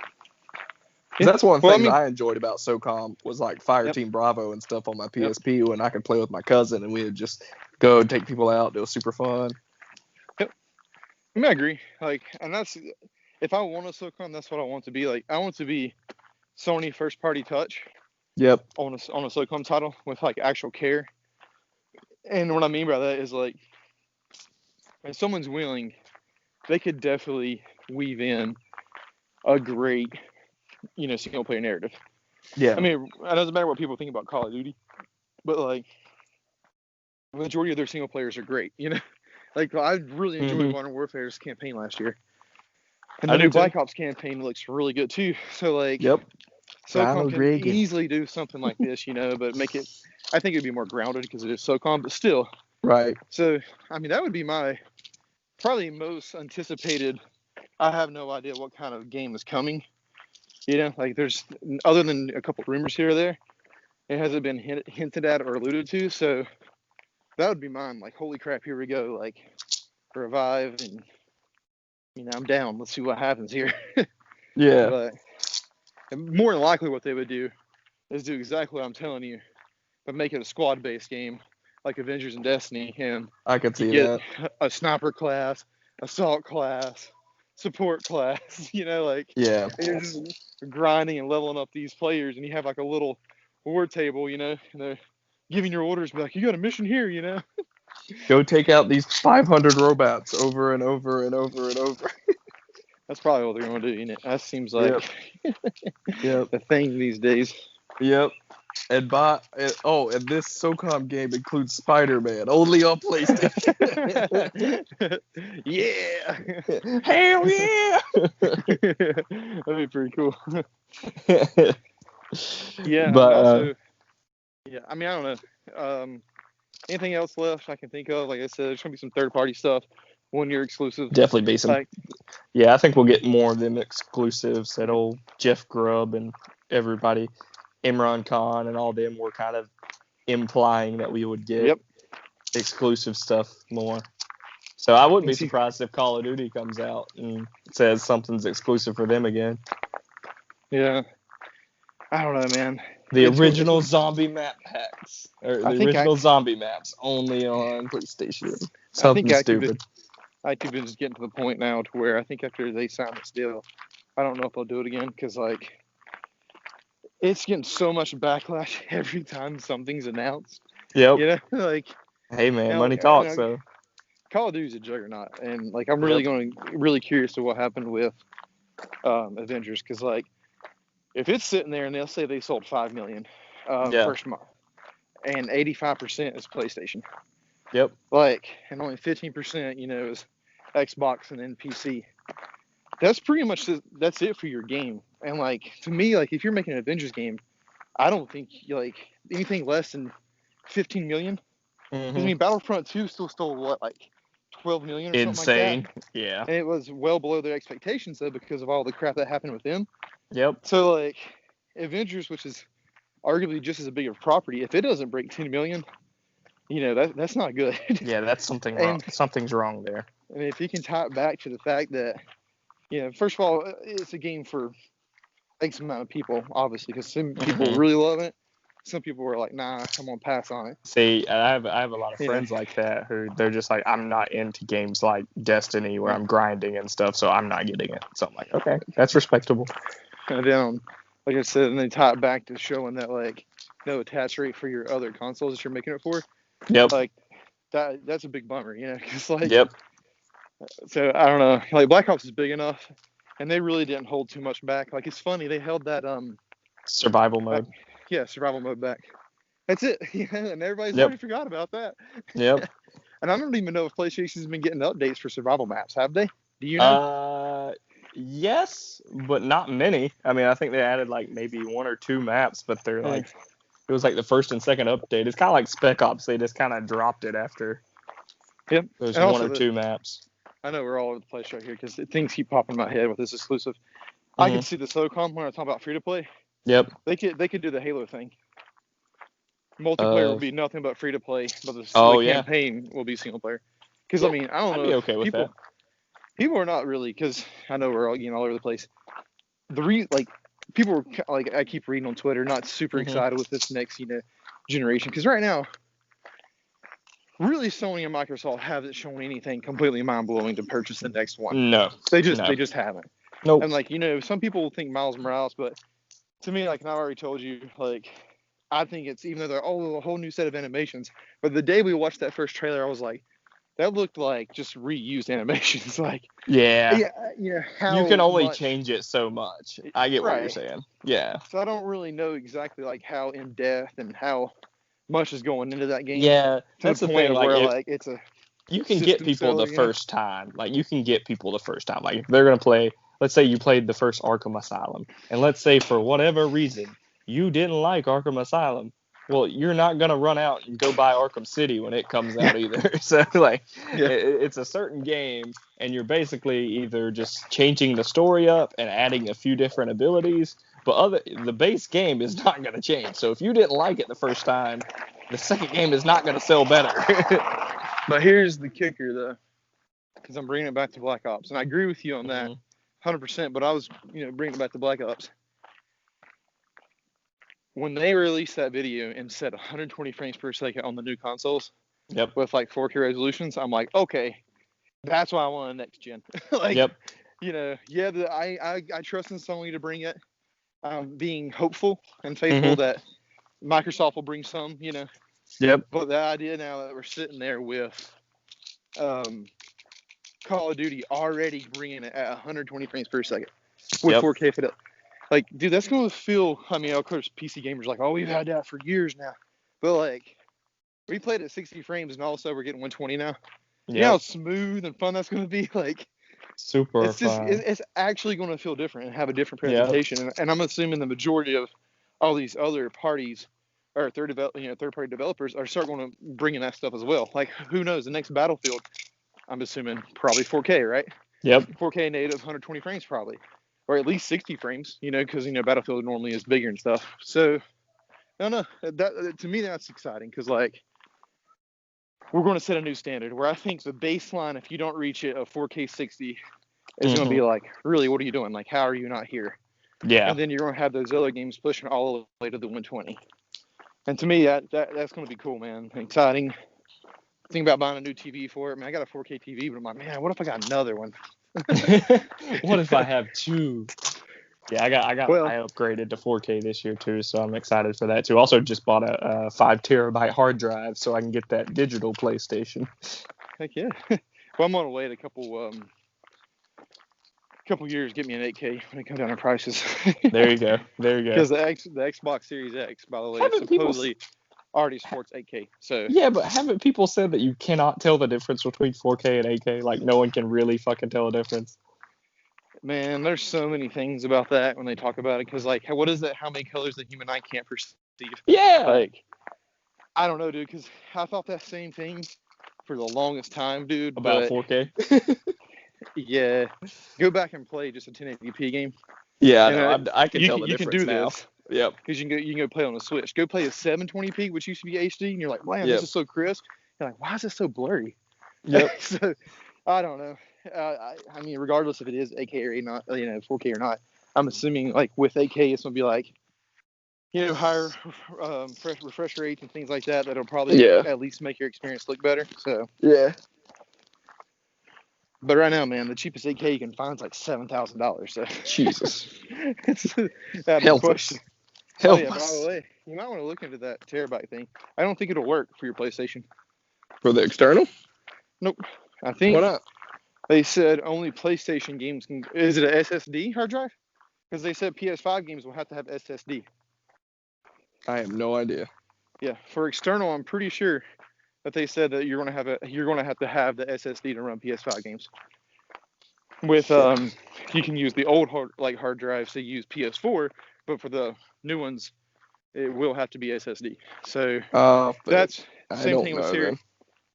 That's one thing I enjoyed about SOCOM was like Fireteam Bravo and stuff on my PSP when I could play with my cousin and we would just go and take people out. It was super fun. I mean, I agree. Like, and that's if I want a SOCOM, that's what I want to be. Like, I want to be Sony first party touch. Yep. On a SOCOM title with like actual care. And what I mean by that is like, if someone's willing, they could definitely weave in a great, single player narrative. Yeah. I mean, it doesn't matter what people think about Call of Duty, but like, the majority of their single players are great. Like I really enjoyed Modern Warfare's campaign last year, and the new Black Ops campaign looks really good too. So like, yep. SOCOM can easily do something like this, but make it. I think it'd be more grounded because it is SOCOM, but still. Right. So I mean, that would be my probably most anticipated. I have no idea what kind of game is coming. Like there's other than a couple rumors here or there, it hasn't been hinted at or alluded to. So that would be mine. Like, holy crap, here we go. Like, revive and I'm down. Let's see what happens here. Yeah. But more than likely, what they would do is do exactly what I'm telling you, but make it a squad-based game like Avengers and Destiny, and I could see that. A sniper class, assault class, support class. Like yeah, and you're just grinding and leveling up these players, and you have like a little war table, and they're giving your orders, be like, you got a mission here, Go take out these 500 robots over and over and over and over. That's probably what they're going to do, That seems like yep. the thing these days. Yep. And and this SOCOM game includes Spider-Man, only on PlayStation. Yeah! Hell yeah! That'd be pretty cool. Yeah, but also, I mean, I don't know. Anything else left I can think of? Like I said, there's going to be some third-party stuff, one-year exclusive. Definitely be some. Yeah, I think we'll get more of them exclusives that old Jeff Grubb and everybody, Imran Khan and all them were kind of implying that we would get exclusive stuff more. So I wouldn't be surprised if Call of Duty comes out and says something's exclusive for them again. Yeah. I don't know, man. The original zombie map packs. Or the original zombie maps only on PlayStation. Something stupid. Activision's just getting to the point now to where I think after they sign this deal, I don't know if they'll do it again because, like, it's getting so much backlash every time something's announced. Yep. Like, hey man, money talks. So Call of Duty's a juggernaut, and like I'm really curious to what happened with Avengers because like if it's sitting there and they'll say they sold 5 million first month, and 85% is PlayStation. Yep. Like, and only 15%, is Xbox and then PC. That's pretty much that's it for your game. And like to me, like if you're making an Avengers game, I don't think like anything less than 15 million. Mm-hmm. I mean, Battlefront 2 still stole what, like 12 million or something like that. Yeah. And it was well below their expectations though because of all the crap that happened with them. Yep. So like Avengers, which is arguably just as big of a property, if it doesn't break 10 million, that's not good. Yeah, that's something wrong. Something's wrong there. And if you can tie it back to the fact that, first of all, it's a game for X amount of people, obviously, because some people really love it. Some people were like, nah, I'm going to pass on it. See, I have a lot of friends like that who they're just like, I'm not into games like Destiny where I'm grinding and stuff, so I'm not getting it. So I'm like, okay, that's respectable. And then, like I said, and they tie it back to showing that, like, no attach rate for your other consoles that you're making it for. Yep. Like, that's a big bummer, because, like, yep. So, I don't know. Like, Black Ops is big enough, and they really didn't hold too much back. Like, it's funny. They held that, survival mode. Survival mode back. That's it. And everybody's already forgot about that. Yep. And I don't even know if PlayStation's been getting updates for survival maps. Have they? Do you know? Yes, but not many. I mean, I think they added, like, maybe 1 or 2 maps, but they're, like, it was, like, the first and second update. It's kind of like Spec Ops. They just kind of dropped it after those 1 or 2 maps. I know we're all over the place right here because things keep popping in my head with this exclusive. Mm-hmm. I can see the SOCOM when I talk about free-to-play. Yep. They could do the Halo thing. Multiplayer will be nothing but free-to-play, but the campaign will be single-player. Because, I mean, I don't know. I'd be okay with that. People are not really, because I know we're all, all over the place. People are, like, I keep reading on Twitter, not super excited with this next, generation. Because right now, really Sony and Microsoft haven't shown anything completely mind-blowing to purchase the next one. No. They just haven't. Nope. And, like, you know, some people think Miles Morales, but to me, like, and I already told you, like, I think it's, even though they're a whole new set of animations, but the day we watched that first trailer, I was like, that looked like just reused animations. Like, yeah, you know, how you can only much, change it so much. I get what you're saying. Yeah. So I don't really know exactly, like, how in depth and how much is going into that game. Yeah, that's the thing. Like, where, it's a you can get people the first time. Like, you can get people the first time. Like, if they're gonna play, let's say you played the first Arkham Asylum, and let's say for whatever reason you didn't like Arkham Asylum. Well, you're not gonna run out and go buy Arkham City when it comes out either. So, like, it's a certain game, and you're basically either just changing the story up and adding a few different abilities, but the base game is not gonna change. So if you didn't like it the first time, the second game is not gonna sell better. But here's the kicker, though, because I'm bringing it back to Black Ops, and I agree with you on that, 100%. But I was, bringing it back to Black Ops. When they released that video and said 120 frames per second on the new consoles, with like 4K resolutions, I'm like, okay, that's why I want a next gen. Like, I trust in Sony to bring it. Being hopeful and faithful that Microsoft will bring some, But the idea now that we're sitting there with Call of Duty already bringing it at 120 frames per second with 4K fidelity. Like, dude, that's going to feel, I mean, of course, PC gamers are like, oh, we've had that for years now. But, like, we played at 60 frames and all of a sudden we're getting 120 now. You know how smooth and fun that's going to be? Like, super fun. It's actually going to feel different and have a different presentation. And I'm assuming the majority of all these other parties or third-party developers are starting to bring in that stuff as well. Like, who knows? The next Battlefield, I'm assuming, probably 4K, right? 4K native, 120 frames probably. Or at least 60 frames, because, Battlefield normally is bigger and stuff. So, I don't know. That, to me, that's exciting because, like, we're going to set a new standard where I think the baseline, if you don't reach it, of 4K 60, is going to be like, really, what are you doing? Like, how are you not here? Yeah. And then you're going to have those other games pushing all the way to the 120. And to me, that's going to be cool, man. Exciting. Think about buying a new TV for it. Man, I got a 4K TV, but I'm like, man, what if I got another one? What if I have two? Yeah, I upgraded to 4K this year too, so I'm excited for that too. Also, just bought a 5 terabyte hard drive so I can get that digital PlayStation. Heck yeah! Well, I'm on the way to a couple years, get me an 8K when it comes down in prices. There you go. Because the Xbox Series X, by the way, supposedly already supports 8K. So yeah, but haven't people said that you cannot tell the difference between 4K and 8K? Like, no one can really fucking tell a difference. Man, there's so many things about that when they talk about it. Because, like, what is that? How many colors the human eye can't perceive? Yeah. Like, I don't know, dude. Because I thought that same thing for the longest time, dude. About 4K. Yeah. Go back and play just a 1080p game. Yeah, I can tell the difference you can do now. This. Yep. Because you can go play on the Switch. Go play a 720p, which used to be HD, and you're like, wow, this is so crisp. You're like, why is this so blurry? Yep. So, I don't know. I mean, regardless if it is 8K or not, 4K or not, I'm assuming, like, with 8K, it's going to be like, higher refresh rates and things like that. That'll probably at least make your experience look better. So yeah. But right now, man, the cheapest 8K you can find is like $7,000. So Jesus. It's Help question. us. Help us. By the way, you might want to look into that terabyte thing. I don't think it'll work for your PlayStation. For the external? Nope. I think. Why not? They said only PlayStation games can. Is it an SSD hard drive? Because they said PS5 games will have to have SSD. I have no idea. Yeah, for external, I'm pretty sure that they said that you're gonna have to have the SSD to run PS5 games. With you can use the old hard drives to use PS4, but for the new ones, it will have to be SSD. So that's the same thing with Series.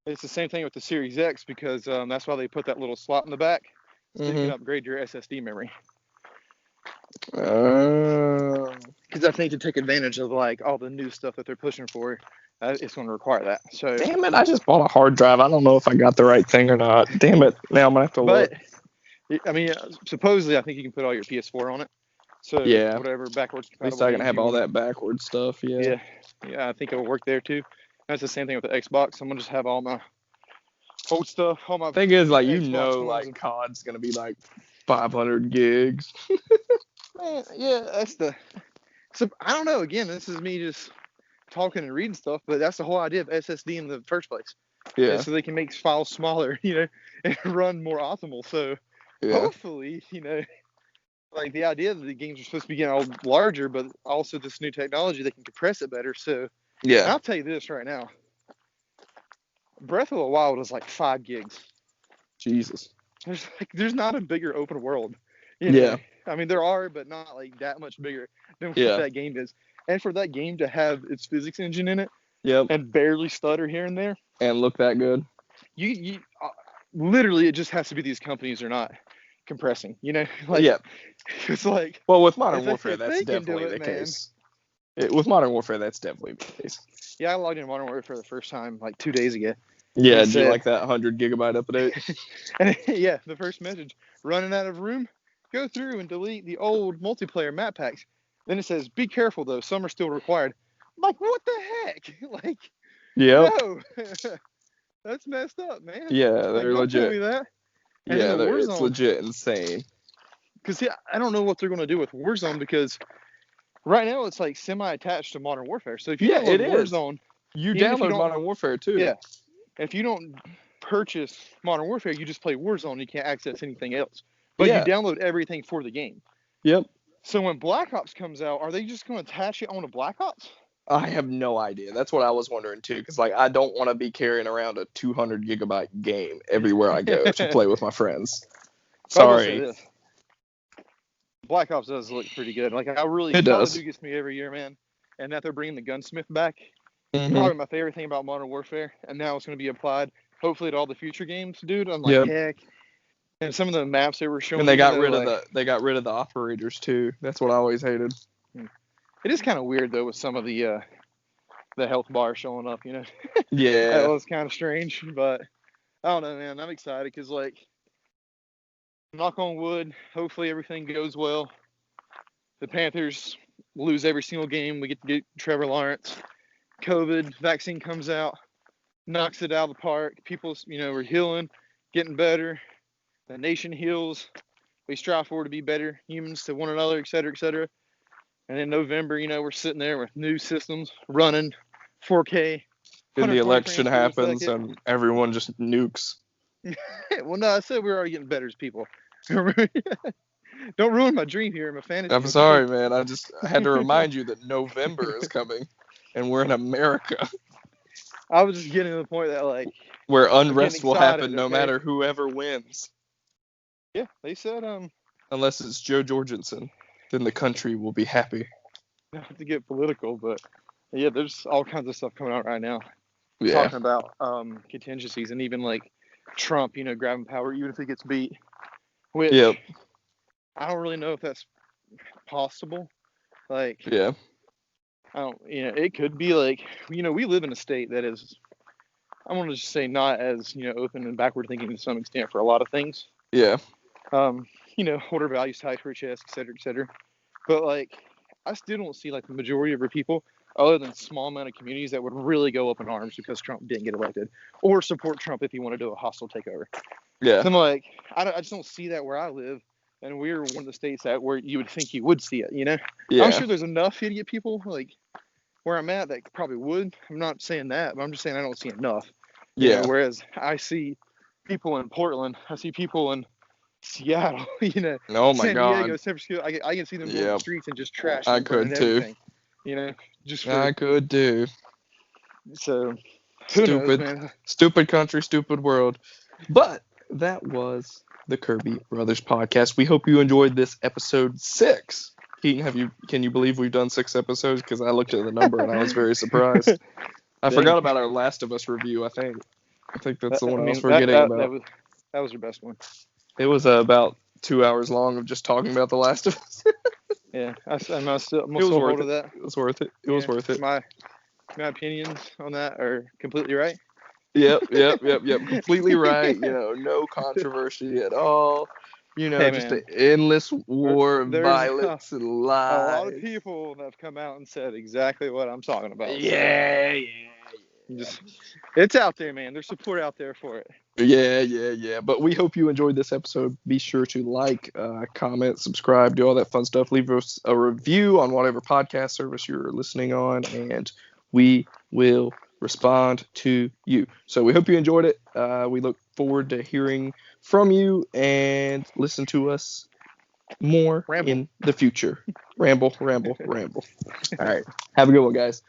It's the same thing with the Series X because that's why they put that little slot in the back so you can upgrade your SSD memory. Because I think to take advantage of like all the new stuff that they're pushing for, it's going to require that. So damn it! I just bought a hard drive. I don't know if I got the right thing or not. Damn it! Now I'm gonna have to look. But I mean, supposedly I think you can put all your PS4 on it. So whatever backwards compatible. At least I can have all that backward stuff. Yeah. I think it'll work there too. That's the same thing with the Xbox. I'm gonna just have all my old stuff. All my thing is, like, Xbox like COD's gonna be like 500 gigs. Man, yeah, that's the. So I don't know. Again, this is me just talking and reading stuff, but that's the whole idea of SSD in the first place. Yeah. So they can make files smaller, and run more optimal. So hopefully, like the idea that the games are supposed to be getting all larger, but also this new technology, they can compress it better. So yeah, I'll tell you this right now. Breath of the Wild is like 5 gigs. Jesus. There's not a bigger open world. Yeah. I mean, there are, but not like that much bigger than what that game is. And for that game to have its physics engine in it, and barely stutter here and there, and look that good, you literally, it just has to be these companies are not compressing. It's like, well, with Modern Warfare, that's definitely the case. With Modern Warfare, that's definitely the case. Yeah, I logged in Modern Warfare for the first time like 2 days ago. Yeah, did you like that 100 gigabyte update? And yeah, the first message: running out of room. Go through and delete the old multiplayer map packs. Then it says, be careful though, some are still required. I'm like, what the heck? Like, no, that's messed up, man. Yeah, they're legit. Tell me that. And it's legit insane. Because I don't know what they're going to do with Warzone, because right now it's like semi-attached to Modern Warfare. So if you download Warzone, you download Modern Warfare too. Yeah. If you don't purchase Modern Warfare, you just play Warzone. You can't access anything else. But you download everything for the game. Yep. So when Black Ops comes out, are they just going to attach it onto Black Ops? I have no idea. That's what I was wondering too. Because I don't want to be carrying around a 200 gigabyte game everywhere I go to play with my friends. Sorry. Black Ops does look pretty good. Like Call of Duty gets me every year, man. And that they're bringing the gunsmith back. Probably my favorite thing about Modern Warfare. And now it's going to be applied, hopefully, to all the future games, dude. I'm like, heck. And some of the maps they were showing. And they got rid of the operators too. That's what I always hated. It is kind of weird though with some of the health bar showing up, Yeah. That was kind of strange, but I don't know, man. I'm excited because, like, knock on wood, hopefully everything goes well. The Panthers lose every single game. We get to get Trevor Lawrence. COVID vaccine comes out, knocks it out of the park. People, we're healing, getting better. The nation heals. We strive forward to be better humans to one another, et cetera, et cetera. And in November, we're sitting there with new systems running 4K. Then the election happens and everyone just nukes. Well, no, I said we're already getting better as people. Don't ruin my dream here, my fantasy. I'm sorry, man. I had to remind you that November is coming and we're in America. I was just getting to the point that, like, where unrest will happen no matter whoever wins. Yeah, they said unless it's Joe Jorgensen, then the country will be happy. Not to get political, but yeah, there's all kinds of stuff coming out right now. Yeah. Talking about contingencies and even like Trump, grabbing power even if he gets beat. Which I don't really know if that's possible. Like, yeah. I don't, it could be like, we live in a state that is, I want to just say, not as, open and backward thinking to some extent for a lot of things. Yeah. Order values tied to our chest, et cetera, et cetera. But, like, I still don't see, like, the majority of our people, other than small amount of communities, that would really go up in arms because Trump didn't get elected, or support Trump if he wanted to do a hostile takeover. Yeah. So I'm like, I just don't see that where I live, and we're one of the states where you would think you would see it, Yeah. I'm sure there's enough idiot people, like, where I'm at that probably would. I'm not saying that, but I'm just saying I don't see enough. Yeah. Whereas I see people in Portland, I see people in Seattle, Oh my San Diego, God. San Francisco. I can see them on the streets and just trash. I could too. I could too. So, who knows, man? Stupid country, stupid world. But that was the Kirby Brothers Podcast. We hope you enjoyed this episode 6. Keaton, can you believe we've done 6 episodes? Because I looked at the number and I was very surprised. I forgot about our Last of Us review. I think that's the one I was forgetting about. That was your best one. It was about 2 hours long of just talking about The Last of Us. Yeah, I'm still worth it. That. It was worth it. It was worth it. My opinions on that are completely right. Yep. Completely right. No controversy at all. Just an endless war of violence and lies. A lot of people have come out and said exactly what I'm talking about. Yeah. It's out there, man. There's support out there for it. Yeah. But we hope you enjoyed this episode. Be sure to like, comment, subscribe, do all that fun stuff. Leave us a review on whatever podcast service you're listening on, and we will respond to you. So we hope you enjoyed it. We look forward to hearing from you and listen to us more in the future. Ramble. All right. Have a good one, guys.